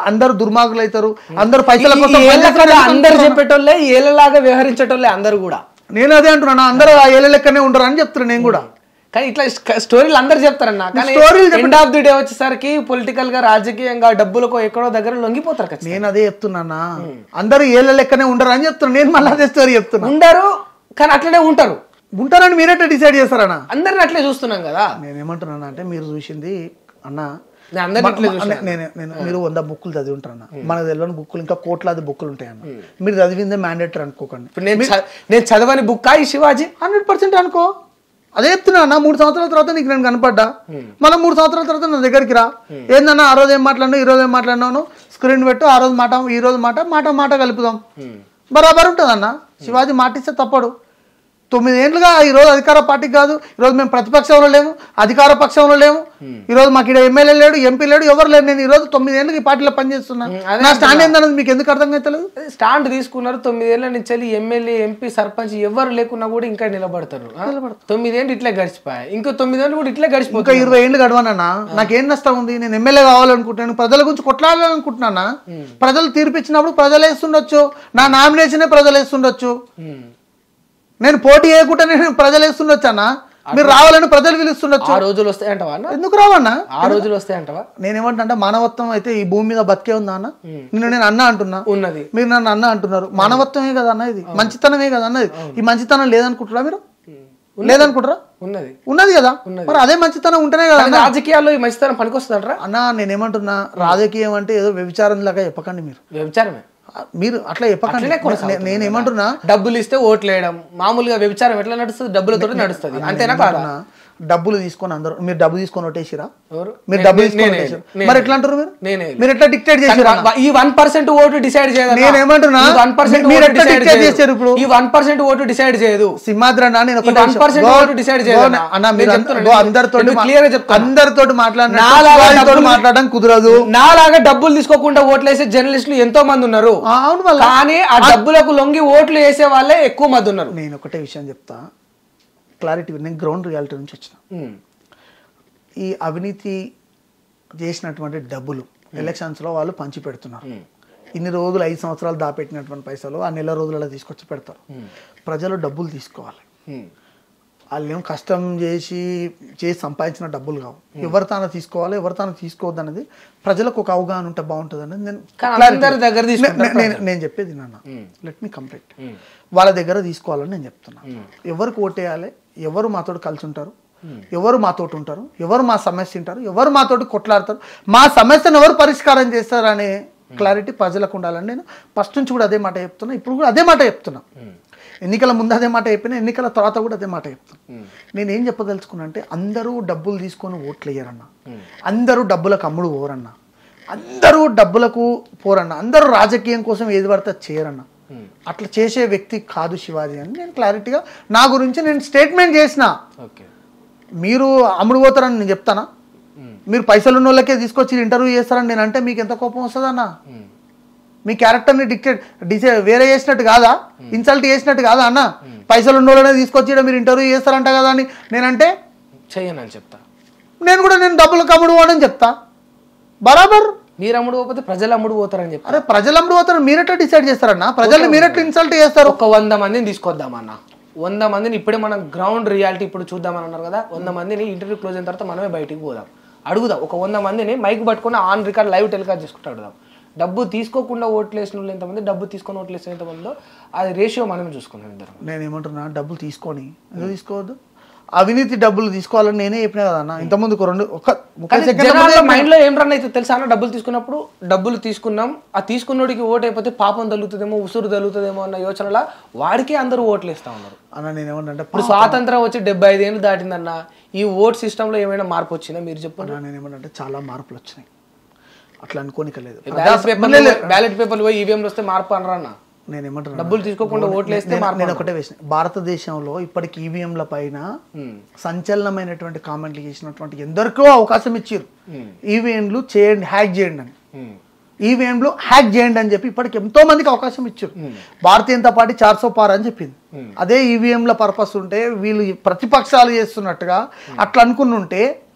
అందరు దుర్మార్గులు అవుతారు, అందరు పైసల కోసం అందరు చెప్పేటోళ్ళే ఏళ్ళలాగా వ్యవహరించేటోళ్ళే అందరు కూడా. నేను అదే అంటున్నాను, అందరూ ఆ ఏళ్ళ లెక్కనే ఉంటారు అని చెప్తున్నా నేను కూడా. కానీ ఇట్లా స్టోరీలు అందరు చెప్తారన్న, ఎండ్ ఆఫ్ ది డే వచ్చేసరికి పొలిటికల్ గా రాజకీయంగా డబ్బులకు ఎక్కడో దగ్గర లొంగిపోతారు కదా. నేను అదే చెప్తున్నా, అందరూ ఏళ్ళ లెక్కనే ఉండరు అని చెప్తున్నా. నేను మళ్ళీ అదే స్టోరీ చెప్తున్నా. ఉండరు, కానీ అట్లనే ఉంటారని మీరేట్లా డిసైడ్ చేస్తారన్నా? అందరిని అట్లే చూస్తున్నాం కదా. నేనేమంటున్నా అంటే, మీరు చూసింది అన్న, నేను మీరు 100 బుక్కులు చదివి ఉంటారన్న, మనకు తెలియని బుక్కులు ఇంకా కోట్లాది బుక్కులు ఉంటాయన్న. మీరు చదివిందే మ్యాండేటరీ అనుకోకండి. నేను చదవని బుక్ ఈ శివాజీ 100% అనుకో. అదే చెప్తున్నా అన్న, 3 సంవత్సరాల తర్వాత నీకు నేను కనపడ్డా, మళ్ళీ 3 సంవత్సరాల తర్వాత నా దగ్గరికి రా. ఏందన్నా ఆ రోజు ఏం మాట్లాడినా, ఈ రోజు ఏం మాట్లాడినాను, స్క్రీన్ పెట్టు, ఆ రోజు మాట ఈ రోజు మాట కలుపుదాం, బరాబర్ ఉంటుంది అన్న. శివాజీ మాటిస్తే తప్పడు. 9 ఏళ్ళుగా ఈరోజు అధికార పార్టీకి కాదు, ఈరోజు మేము ప్రతిపక్షంలో లేము, అధికార పక్షంలో లేము, ఈరోజు మాకు ఇక్కడ ఎమ్మెల్యే లేడు, ఎంపీ లేడు, ఎవరు లేరు. నేను ఈరోజు 9 ఏళ్ళకి ఈ పార్టీలో పనిచేస్తున్నా. నా స్టాండ్ ఏందన్నది మీకు ఎందుకు అర్థం అవుతలేదు? స్టాండ్ తీసుకున్నారు 9 ఏళ్ల నుంచి ఎమ్మెల్యే, ఎంపీ, సర్పంచ్ ఎవరు లేకున్నా కూడా ఇంకా నిలబడతారు. 9 ఏళ్ళు ఇట్లే గడిచిపోయాయి, ఇంకో 9 ఏళ్ళు కూడా ఇట్లే గడిచిపోతాయి. ఇంకా 20 ఏళ్ళు గడవనన్నా నాకేం నష్టం ఉంది? నేను ఎమ్మెల్యే కావాలనుకుంటున్నాను, ప్రజల గురించి కొట్లాడాలనుకుంటున్నా. ప్రజలు తీర్పిచ్చినప్పుడు ప్రజలు వేస్తుండొచ్చు, నా నామినేషనే ప్రజలు వేస్తుండొచ్చు, నేను పోటీ చేయకుండా నేను ప్రజలు వేస్తుండొచ్చు అన్న. మీరు రావాలని ప్రజలు పిలుస్తుండొచ్చు. ఆ రోజులు వస్తాయంటవా? ఎందుకు రావన్నా? ఆ రోజులు వస్తాయంటవా? నేనేమంటే మానవత్వం అయితే ఈ భూమి మీద బతికే ఉందా అన్న? నేను అన్న అంటున్నా, ఉన్నది, మీరు నన్ను అన్న అంటున్నారు. మానవత్వమే కదా అన్న, ఇది మంచితనమే కదా అన్నది. ఈ మంచితనం లేదనుకుంటారా మీరు? లేదనుకుంటారా? ఉన్నది, ఉన్నది కదా. మరి అదే మంచితనం ఉంటేనే కదా. రాజకీయాల్లో ఈ మంచితనం పనికొస్తుందంటారా? అన్న నేనేమంటున్నా, రాజకీయం అంటే ఏదో వ్యభిచారం లాగా చెప్పకండి. మీరు వ్యభిచారమే, మీరు అట్లా చెప్పకండి. నేనేమంటున్నా, డబ్బులు ఇస్తే ఓట్లు వేయడం మామూలుగా. వ్యభిచారం ఎట్లా నడుస్తుంది? డబ్బులతో నడుస్తుంది, అంతేనా కాదా? డబ్బులు తీసుకొని అందరూ, మీరు డబ్బు తీసుకొని ఓటేసిరా? మీరు డబ్బు తీసుకొని మరి ఎట్లా అంటారు? మీరు ఎట్లా డిక్టేట్ చేసిరా? ఈ 1% ఓటు డిసైడ్ చేయదు. నేనేమంటున్నా, మీరు ఎట్లా డిక్టేట్ చేశారు? ఇప్పుడు ఈ 1% ఓటు డిసైడ్ చేయదు. సింహాద్రి అన్న, నేను డిసైడ్ చేయదు అన్న. మీరు అందరితో మాట్లాడడం కుదరదు. నాలాగా డబ్బులు తీసుకోకుండా ఓట్లు వేసే జర్నలిస్టులు ఎంతో మంది ఉన్నారు. కానీ ఆ డబ్బులకు లొంగి ఓట్లు వేసే వాళ్ళే ఎక్కువ మంది ఉన్నారు. నేను ఒకటే విషయం చెప్తా, క్లారిటీ. నేను గ్రౌండ్ రియాలిటీ నుంచి వచ్చిన. ఈ అవినీతి చేసినటువంటి డబ్బులు ఎలక్షన్స్లో వాళ్ళు పంచి పెడుతున్నారు. ఇన్ని రోజులు 5 సంవత్సరాలు దాపెట్టినటువంటి పైసలు ఆ నెల రోజులలో తీసుకొచ్చి పెడతారు. ప్రజలు డబ్బులు తీసుకోవాలి. వాళ్ళు ఏం కష్టం చేసి సంపాదించిన డబ్బులు కావు. ఎవరు తాను తీసుకోవాలి, ఎవరు తాను తీసుకోవద్దు అనేది ప్రజలకు ఒక అవగాహన ఉంటే బాగుంటుంది అనేది నేను చెప్పేది. నాన్న లెట్ మీ కంప్లీట్. వాళ్ళ దగ్గర తీసుకోవాలని నేను చెప్తున్నా. ఎవరికి ఓటేయాలి, ఎవరు మాతోటి కలిసి ఉంటారు, ఎవరు మాతోటి ఉంటారు, ఎవరు మా సమస్య ఉంటారు, ఎవరు మాతోటి కొట్లాడతారు, మా సమస్యను ఎవరు పరిష్కారం చేస్తారు అనే క్లారిటీ ప్రజలకు ఉండాలని నేను ఫస్ట్ నుంచి కూడా అదే మాట చెప్తున్నా. ఇప్పుడు కూడా అదే మాట చెప్తున్నా. ఎన్నికల ముందు అదే మాట చెప్పినా, ఎన్నికల తర్వాత కూడా అదే మాట చెప్తాను. నేనేం చెప్పదలుచుకున్నా అంటే, అందరూ డబ్బులు తీసుకొని ఓట్లు వేయరన్నా, అందరూ డబ్బులకు అమ్ముడు పోరన్నా, అందరూ డబ్బులకు పోరన్నా, అందరూ రాజకీయం కోసం ఏది పడితే చేయరన్నా. అట్లా చేసే వ్యక్తి కాదు శివాజీ అని నేను క్లారిటీగా నా గురించి నేను స్టేట్మెంట్ చేసిన. మీరు అమ్ముడు పోతారని నేను చెప్తానా? మీరు పైసలు ఉన్న వాళ్ళకే తీసుకొచ్చి ఇంటర్వ్యూ చేస్తారని నేను అంటే మీకు ఎంత కోపం వస్తుందన్నా? మీ క్యారెక్టర్ని వేరే చేసినట్టు కాదా? ఇన్సల్ట్ చేసినట్టు కాదా అన్న? పైసలు ఉన్న వాళ్ళనే తీసుకొచ్చి మీరు ఇంటర్వ్యూ చేస్తారంట కదా అని నేనంటే చెయ్యనని చెప్తా. నేను డబ్బులు కమ్ముడు అని చెప్తా. బరాబర్. మీరు అమ్ముడు పోతే ప్రజలు అమ్ముడు పోతారని చెప్పి. అరే ప్రజలు అమ్ముడు పోతారు, మీరెట్లా డిసైడ్ చేస్తారన్నా? ప్రజల్ని మీరెట్లా ఇన్సల్ట్ చేస్తారు? ఒక 100 మందిని తీసుకొద్దామన్నా. 100 మందిని ఇప్పుడే మనం గ్రౌండ్ రియాలిటీ ఇప్పుడు చూద్దామని అన్నారు కదా. 100 మందిని ఇంటర్వ్యూ క్లోజ్ అయిన తర్వాత మనమే బయటికి పోదాం, అడుగుదాం. ఒక 100 మందిని మైక్ పట్టుకుని ఆన్ రికార్డ్ లైవ్ టెలికాస్ట్ చేసుకుంటూ అడుగుదాం. డబ్బు తీసుకోకుండా ఓట్లు వేసిన వాళ్ళు ఎంతమంది, డబ్బు తీసుకొని ఓట్లు వేసిన ఎంతమందో అది రేషియో మనమే చూసుకున్నాం ఇద్దరం. నేనేమంటున్నా, డబ్బులు తీసుకొని ఎందుకు తీసుకోవద్దు? అవినీతి డబ్బులు తీసుకోవాలని నేనే చెప్పినా కదా అన్న. ఇంతకుముందు మైండ్ లో ఏం రన్ అయితే తెలుసా అన్న? డబ్బులు తీసుకున్నప్పుడు డబ్బులు తీసుకున్నాం, ఆ తీసుకున్నోడికి ఓటు అయిపోతే పాపం తగులుతుందేమో, ఉసురు తగులుతుందేమో అన్న యోచనలా వాడికే అందరూ ఓట్లు వేస్తా ఉన్నారు అన్న. నేనేమంటే, ఇప్పుడు స్వాతంత్రం వచ్చి 75 ఏళ్ళు దాటిందన్న. ఈ ఓట్ సిస్టమ్ లో ఏమైనా మార్పు వచ్చిందా మీరు చెప్పండి? నేనేమంటే చాలా మార్పులు వచ్చినాయి, అట్లా అనుకోనికలేదు. బ్యాలెట్ పేపర్లు పోయి ఈవీఎంలు వస్తే మార్పు అనరన్న. నేనేమంటున్నా, డబ్బులు తీసుకోకుండా ఓట్లు వేస్తే నేను ఒకటే వేసిన. భారతదేశంలో ఇప్పటికి ఈవీఎంల పైన సంచలనమైనటువంటి కామెంట్లు చేసినటువంటి ఎందరికో అవకాశం ఇచ్చారు. ఈవీఎంలు చేయండి, హ్యాక్ చేయండి అని. ఈవీఎంలు హ్యాక్ చేయండి అని చెప్పి ఇప్పటికి ఎంతో మందికి అవకాశం ఇచ్చారు. భారతీయ జనతా పార్టీ 400 పార్ అని చెప్పింది. అదే ఈవీఎంల పర్పస్ ఉంటే వీళ్ళు ప్రతిపక్షాలు చేస్తున్నట్టుగా అట్లా అనుకుని ఉంటే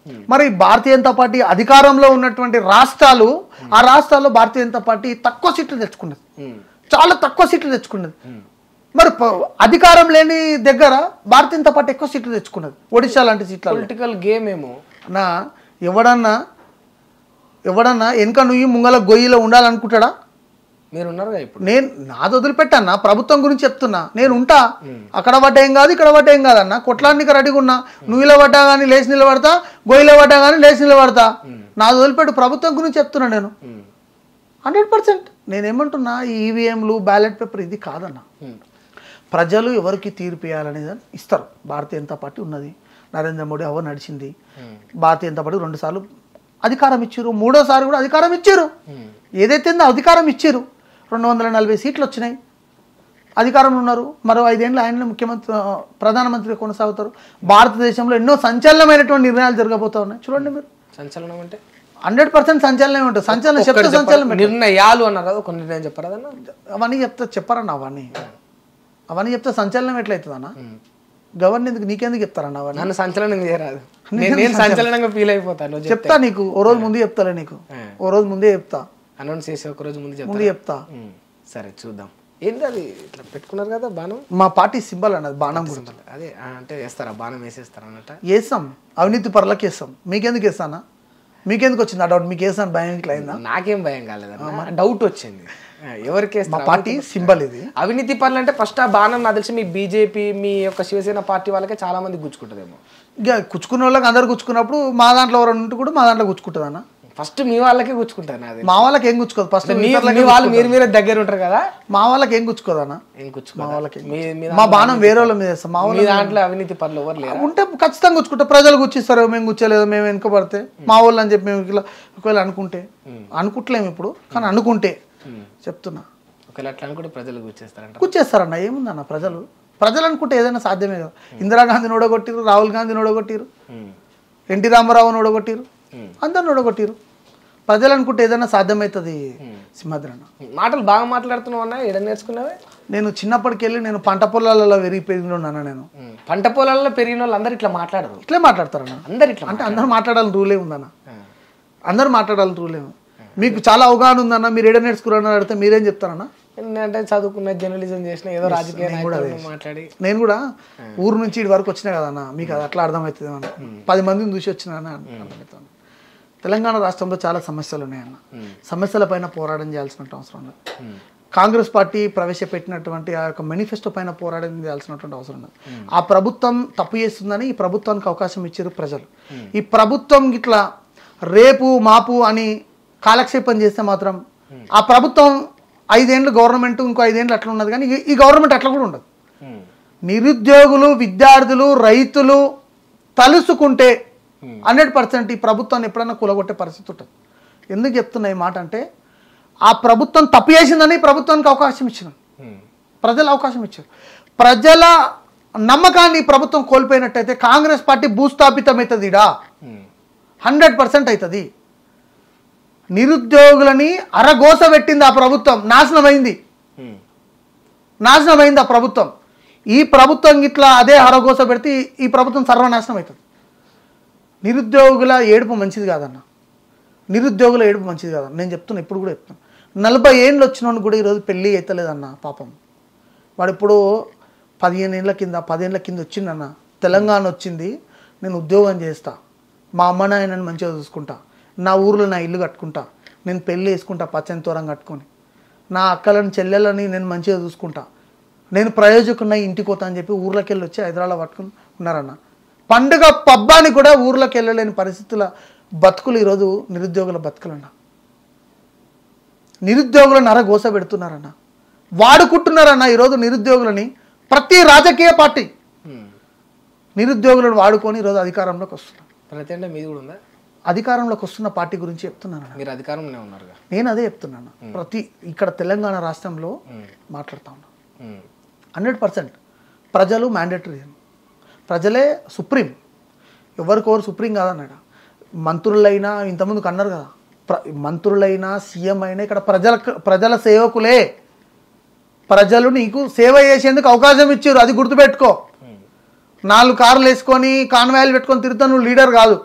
మరి భారతీయ జనతా పార్టీ అధికారంలో ఉన్నటువంటి రాష్ట్రాలు, ఆ రాష్ట్రాల్లో భారతీయ జనతా పార్టీ తక్కువ సీట్లు తెచ్చుకున్నది, చాలా తక్కువ సీట్లు తెచ్చుకున్నది. మరి అధికారం లేని దగ్గర భారతీయ జనతా పార్టీ ఎక్కువ సీట్లు తెచ్చుకున్నది. ఒడిశా లాంటి సీట్లు. పొలిటికల్ గేమ్ ఏమో నా ఎవడన్నా వెనక నువ్వు ముంగల గొయ్యిలో ఉండాలనుకుంటాడా? మీరున్నారుగా ఇప్పుడు. నేను నాది వదిలిపెట్టన్నా, ప్రభుత్వం గురించి చెప్తున్నా. నేను ఉంటా, అక్కడ పడ్డేం కాదు, ఇక్కడ పడ్డేం కాదన్నా. కొట్లానికి రెడీగా ఉన్నా. నువ్వు ఇలా పడ్డా కానీ లేచి నిలబడతా, గొయ్యిలో పడ్డా కానీ లేచి నిలబడతా. నాది వదిలిపెట్టు, ప్రభుత్వం గురించి చెప్తున్నా నేను 100%. నేనేమంటున్నా, ఈ ఈవీఎంలు బ్యాలెట్ పేపర్ ఇది కాదన్నా. ప్రజలు ఎవరికి తీర్పు ఇవ్వాలనేది ఇస్తారు. భారతీయ జనతా పార్టీ ఉన్నది, నరేంద్ర మోడీ ఎవరు నడిచింది. భారతీయ జనతా పార్టీ 2 సార్లు అధికారం ఇచ్చారు, 3ఓసారి కూడా అధికారం ఇచ్చారు. ఏదైతే అధికారం ఇచ్చారు, 240 సీట్లు వచ్చినాయి. అధికారంలో ఉన్నారు. మరో 5 ఏళ్ళు ఆయన ముఖ్యమంత్రి ప్రధానమంత్రిగా కొనసాగుతారు. భారతదేశంలో ఎన్నో సంచలనమైనటువంటి నిర్ణయాలు జరగబోతా ఉన్నాయి. చూడండి మీరు. సంచలనం అంటే 100% సంచలనమే ఉంటుంది. సంచలనం చెప్తే సంచలనం నిర్ణయాలు అన్నారు కదా, కొన్ని నిర్ణయం చెప్పరాదన్న. అవన్నీ చెప్తే చెప్పారన్న. అవన్నీ చెప్తే సంచలనం ఎట్లయితుందన్న? గవర్నర్ ఎందుకు నీకెందుకు చెప్తారన్న అవన్నీ? నన్ను సంచలనం చేయరాదు, నేను సంచలనంగా ఫీల్ అయిపోతాను. చెప్తా నీకు ఓ రోజు ముందు చెప్తాలే, నీకు ఓ రోజు ముందే చెప్తా, అనౌన్స్ చేసి ఒక రోజు ముందు చెప్తా. సరే చూద్దాం. ఏంటి అది ఇట్లా పెట్టుకున్నారు కదా బాణం? మా పార్టీ సింబల్ అన్నది బాణం గురించి. అదే అంటే వేస్తారా, బాణం వేసేస్తారా అన్నట్ట? వేస్తాం, అవినీతి పరులకు వేస్తాం. మీకెందుకు వేస్తానా? మీకెందుకు వచ్చింది ఆ డౌట్? మీకు వేస్తాను భయం ఇట్లా అయిందా? నాకేం భయం కాలేదన్న, డౌట్ వచ్చింది. ఎవరికి మా పార్టీ సింబల్ ఇది. అవినీతి పనులు అంటే ఫస్ట్ ఆ బాణం నాకు తెలిసి మీ బీజేపీ, మీ యొక్క శివసేన పార్టీ వాళ్ళకే చాలా మంది గుచ్చుకుంటుందేమో. ఇక గుచ్చుకున్న వాళ్ళకి అందరు గుచ్చుకున్నప్పుడు మా దాంట్లో ఎవరు ఉంటే కూడా మా దాంట్లో గుచ్చుకుంటుంది అన్న. ఫస్ట్ మీ వాళ్ళకే గుచ్చుకుంటాను. అది మా వాళ్ళకి ఏం గుచ్చుకోదు. ఫస్ట్ వాళ్ళు మీరే దగ్గర ఉంటారు కదా, మా వాళ్ళకి ఏం గుచ్చుకోదు అన్న. ఏం గుచ్చుకో, మా వాళ్ళకి మా బాణం వేరే వాళ్ళ మీద వేస్తాం. మా వాళ్ళ దాంట్లో అవినీతి పనులు ఎవరు లేరు ఉంటే ఖచ్చితంగా గుచ్చుకుంటారు. ప్రజలు గుచ్చిస్తారు, మేము గుచ్చలేదు, మేము వెనుక పడితే మా వాళ్ళు అని చెప్పి మేము ఇలా ఒకవేళ అనుకుంటలేము ఇప్పుడు, కానీ అనుకుంటే చెప్తున్నా ఒకవేళ అట్లా అనుకుంటే ప్రజలు గుచ్చేస్తారంట. గుచ్చేస్తారన్న. ఏముందన్న, ప్రజలు అనుకుంటే ఏదైనా సాధ్యమే కదా. ఇందిరాగాంధీని ఓడగొట్టిరు, రాహుల్ గాంధీని ఓడగొట్టిరు, ఎన్టీ రామారావుని ఓడగొట్టిరు, అందరిని ఓడగొట్టిరు. ప్రజలు అనుకుంటే ఏదైనా సాధ్యమవుతుంది. సింహాద్రి అన్న మాటలు బాగా మాట్లాడుతున్నావు అన్న, ఏడ నేర్చుకున్నావే? నేను చిన్నప్పటికెళ్ళి నేను పంట పొలాలలో పెరిగిపోయింది ఉన్నాను. నేను పంట పొలాల్లో పెరిగిన వాళ్ళు అందరు ఇట్లా మాట్లాడరు. ఇట్లా మాట్లాడతారన్న. అందరు ఇట్లా అంటే అందరూ మాట్లాడాలని రూలే ఉందన్న. అందరూ మాట్లాడాలని రూలే ఉంది. మీకు చాలా అవగాహన ఉందన్న, మీరు ఏడ నేర్చుకున్నారని అడిగితే మీరేం చెప్తారన్న? అంటే చదువుకున్న, జర్నలిజం చేసిన, ఏదో రాజకీయ మాట్లాడి నేను కూడా ఊరు నుంచి ఇటు వరకు వచ్చినా కదన్న. మీకు అది అట్లా అర్థమవుతుంది అన్న. 10 మందిని చూసి వచ్చినా అర్థమవుతాను. తెలంగాణ రాష్ట్రంలో చాలా సమస్యలు ఉన్నాయన్న. సమస్యల పైన పోరాటం చేయాల్సిన అవసరం ఉంది. కాంగ్రెస్ పార్టీ ప్రవేశపెట్టినటువంటి ఆ యొక్క మేనిఫెస్టో పైన పోరాటం చేయాల్సినటువంటి అవసరం ఉంది. ఆ ప్రభుత్వం తప్పు చేస్తుందని ఈ ప్రభుత్వానికి అవకాశం ఇచ్చారు ప్రజలు. ఈ ప్రభుత్వం ఇట్లా రేపు మాపు అని కాలక్షేపం చేస్తే మాత్రం ఆ ప్రభుత్వం 5 ఏళ్ళు గవర్నమెంట్, ఇంకో 5 ఏళ్ళు అట్లా ఉన్నది. కానీ ఈ గవర్నమెంట్ అట్లా కూడా ఉండదు. నిరుద్యోగులు, విద్యార్థులు, రైతులు తలుసుకుంటే 100% ఈ ప్రభుత్వాన్ని ఎప్పుడైనా కూలగొట్టే పరిస్థితి ఉంటుంది. ఎందుకు చెప్తున్నా ఈ మాట అంటే, ఆ ప్రభుత్వం తప్పు చేసిందని ప్రభుత్వానికి అవకాశం ఇచ్చిన ప్రజలు అవకాశం ఇచ్చారు. ప్రజల నమ్మకాన్ని ప్రభుత్వం కోల్పోయినట్టయితే కాంగ్రెస్ పార్టీ భూస్థాపితం అవుతుంది. 100% అవుతుంది. నిరుద్యోగులని అరగోస పెట్టింది ఆ ప్రభుత్వం. నాశనమైంది ఆ ప్రభుత్వం. ఈ ప్రభుత్వం ఇట్లా అదే అరగోస పెడితే ఈ ప్రభుత్వం సర్వనాశనం అవుతుంది. నిరుద్యోగుల ఏడుపు మంచిది కాదన్న. నేను చెప్తున్నా, ఇప్పుడు కూడా చెప్తున్నా. 40 ఏళ్ళు వచ్చినోడు కూడా ఈరోజు పెళ్ళి అవుతలేదన్న. పాపం వాడు ఇప్పుడు 15 ఏళ్ళ కింద 10 ఏళ్ళ కింద వచ్చిందన్న. తెలంగాణ వచ్చింది, నేను ఉద్యోగం చేస్తా, మా అమ్మ నాయనని మంచిగా చూసుకుంటా, నా ఊర్లో నా ఇల్లు కట్టుకుంటా, నేను పెళ్ళి వేసుకుంటా పచ్చని తోరం కట్టుకొని, నా అక్కలను చెల్లెలని నేను మంచిగా చూసుకుంటా, నేను ప్రయోజకున్న ఇంటికి పోతా అని చెప్పి ఊర్లోకి వెళ్ళి వచ్చి హైదరాబాద్ పట్టుకుని ఉన్నారన్న. పండుగ పబ్బాని కూడా ఊర్లోకి వెళ్ళలేని పరిస్థితుల బతుకులు ఈరోజు నిరుద్యోగుల బతుకులన్న. నిరుద్యోగులను అరగోస పెడుతున్నారన్న, వాడుకుంటున్నారన్న. ఈరోజు నిరుద్యోగులని ప్రతి రాజకీయ పార్టీ నిరుద్యోగులను వాడుకొని ఈరోజు అధికారంలోకి వస్తున్నారు. ప్రతి అంటే మీది కూడా ఉందా? అధికారంలోకి వస్తున్న పార్టీ గురించి చెప్తున్నాను. మీరు అధికారంలో ఉన్నారుగా. నేను అదే చెప్తున్నాను. ప్రతి ఇక్కడ తెలంగాణ రాష్ట్రంలో మాట్లాడుతూ ఉన్నాను. 100% ప్రజలు మ్యాండేటరీ, ప్రజలే సుప్రీం. ఎవరికొవరు సుప్రీం కాదన్నాడు. మంత్రులైనా ఇంతకుముందుకు అన్నారు కదా, మంత్రులైనా సీఎం అయినా ఇక్కడ ప్రజల సేవకులే. ప్రజలు నీకు సేవ చేసేందుకు అవకాశం ఇచ్చారు, అది గుర్తుపెట్టుకో. 4 కార్లు వేసుకొని కాన్వాయిలు పెట్టుకొని తిరుగుతా నువ్వు లీడర్ కాదు.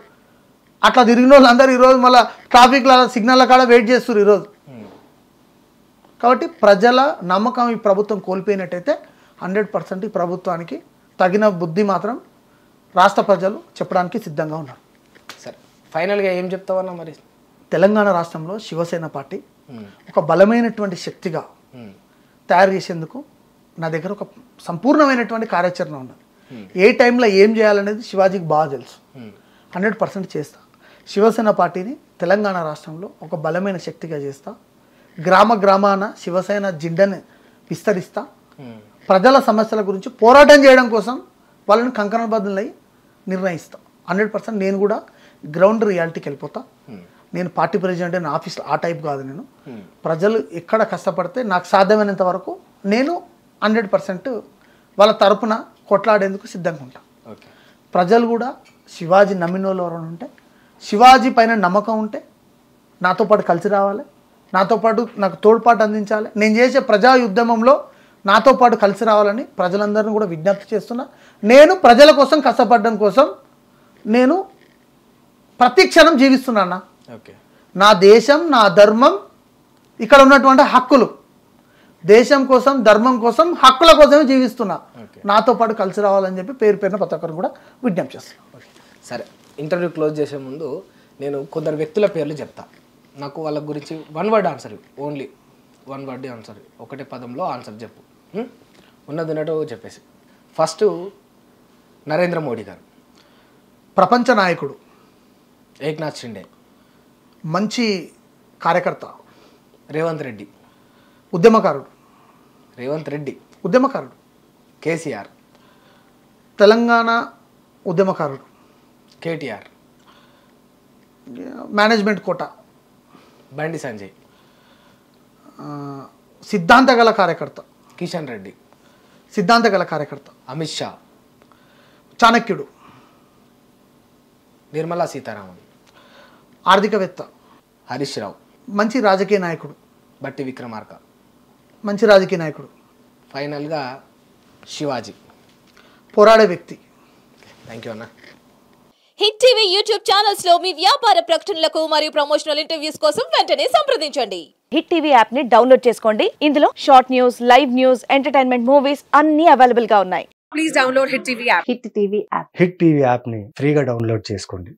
అట్లా తిరిగిన వాళ్ళు అందరూ ఈరోజు మళ్ళీ ట్రాఫిక్ల సిగ్నల్ల కాడ వెయిట్ చేస్తారు ఈరోజు. కాబట్టి ప్రజల నమ్మకం ఈ ప్రభుత్వం కోల్పోయినట్టయితే 100% ఈ ప్రభుత్వానికి తగిన బుద్ధి మాత్రం రాష్ట్ర ప్రజలు చెప్పడానికి సిద్ధంగా ఉన్నారు. సరే, ఫైనల్గా ఏం చెప్తావన్నా మరి? తెలంగాణ రాష్ట్రంలో శివసేన పార్టీ ఒక బలమైనటువంటి శక్తిగా తయారు చేసేందుకు నా దగ్గర ఒక సంపూర్ణమైనటువంటి కార్యాచరణ ఉన్నది. ఏ టైంలో ఏం చేయాలనేది శివాజీకి బాగా తెలుసు. 100% చేస్తా. శివసేన పార్టీని తెలంగాణ రాష్ట్రంలో ఒక బలమైన శక్తిగా చేస్తా. గ్రామాన శివసేన జెండాని విస్తరిస్తా. ప్రజల సమస్యల గురించి పోరాటం చేయడం కోసం వాళ్ళని కంకణబద్ధులై నిర్ణయిస్తా. 100% నేను కూడా గ్రౌండ్ రియాలిటీకి వెళ్ళిపోతా. నేను పార్టీ ప్రెసిడెంట్ అని ఆఫీస్ ఆ టైప్ కాదు. నేను ప్రజలు ఎక్కడ కష్టపడితే నాకు సాధ్యమైనంత వరకు నేను 100% వాళ్ళ తరపున కొట్లాడేందుకు సిద్ధంగా ఉంటాం. ఓకే. ప్రజలు కూడా శివాజీ నమ్మిన వాళ్ళు ఎవరైనా ఉంటే, శివాజీ పైన నమ్మకం ఉంటే నాతో పాటు కలిసి రావాలి, నాతో పాటు నాకు తోడ్పాటు అందించాలి, నేను చేసే ప్రజా ఉద్యమంలో నాతో పాటు కలిసి రావాలని ప్రజలందరినీ కూడా విజ్ఞప్తి చేస్తున్నా. నేను ప్రజల కోసం కష్టపడడం కోసం నేను ప్రతి క్షణం జీవిస్తున్నాను. ఓకే. నా దేశం, నా ధర్మం, ఇక్కడ ఉన్నటువంటి హక్కులు, దేశం కోసం, ధర్మం కోసం, హక్కుల కోసమే జీవిస్తున్నా. నాతో పాటు కలిసి రావాలని చెప్పి పేరు పేరున ప్రతి ఒక్కరు కూడా విజ్ఞప్తి చేస్తున్నాను. సరే, ఇంటర్వ్యూ క్లోజ్ చేసే ముందు నేను కొందరు వ్యక్తుల పేర్లు చెప్తా, నాకు వాళ్ళ గురించి 1 word answer, only 1 word answer, ఒకటే పదంలో ఆన్సర్ చెప్పు, ఉన్నది ఉన్నట్టు చెప్పేసి. ఫస్ట్ నరేంద్ర మోడీ గారు, ప్రపంచ నాయకుడు, ఏక్నాథ్ షిండే, మంచి కార్యకర్త, రేవంత్ రెడ్డి, ఉద్యమకారుడు, ఉద్యమకారుడు, కేసీఆర్, తెలంగాణ ఉద్యమకారుడు, కేటీఆర్, మేనేజ్మెంట్ కోట, బండి సంజయ్, సిద్ధాంత గల కార్యకర్త, కిషన్ రెడ్డి, సిద్ధాంత గల కార్యకర్త, అమిత్ షా, చాణక్యుడు, నిర్మలా సీతారామన్, ఆర్థికవేత్త, హరీష్ రావు, మంచి రాజకీయ నాయకుడు, బట్టి విక్రమార్క, మంచి రాజకీయ నాయకుడు, ఫైనల్గా శివాజీ, పోరాడే వ్యక్తి. థ్యాంక్ యూ అన్న. హిట్ టీవీ యూట్యూబ్ ఛానల్స్ లో మీ వ్యాపార ప్రకటనలకు మరియు ప్రమోషనల్ ఇంటర్వ్యూస్ కోసం వెంటనే సంప్రదించండి. హిట్ టీవీ యాప్ ని డౌన్లోడ్ చేసుకోండి. ఇందులో short news, live news, entertainment movies అన్ని అవైలబుల్ గా ఉన్నాయి. Please download hit TV app. Hit TV app hit TV app ని ఫ్రీగా డౌన్లోడ్ చేసుకోండి.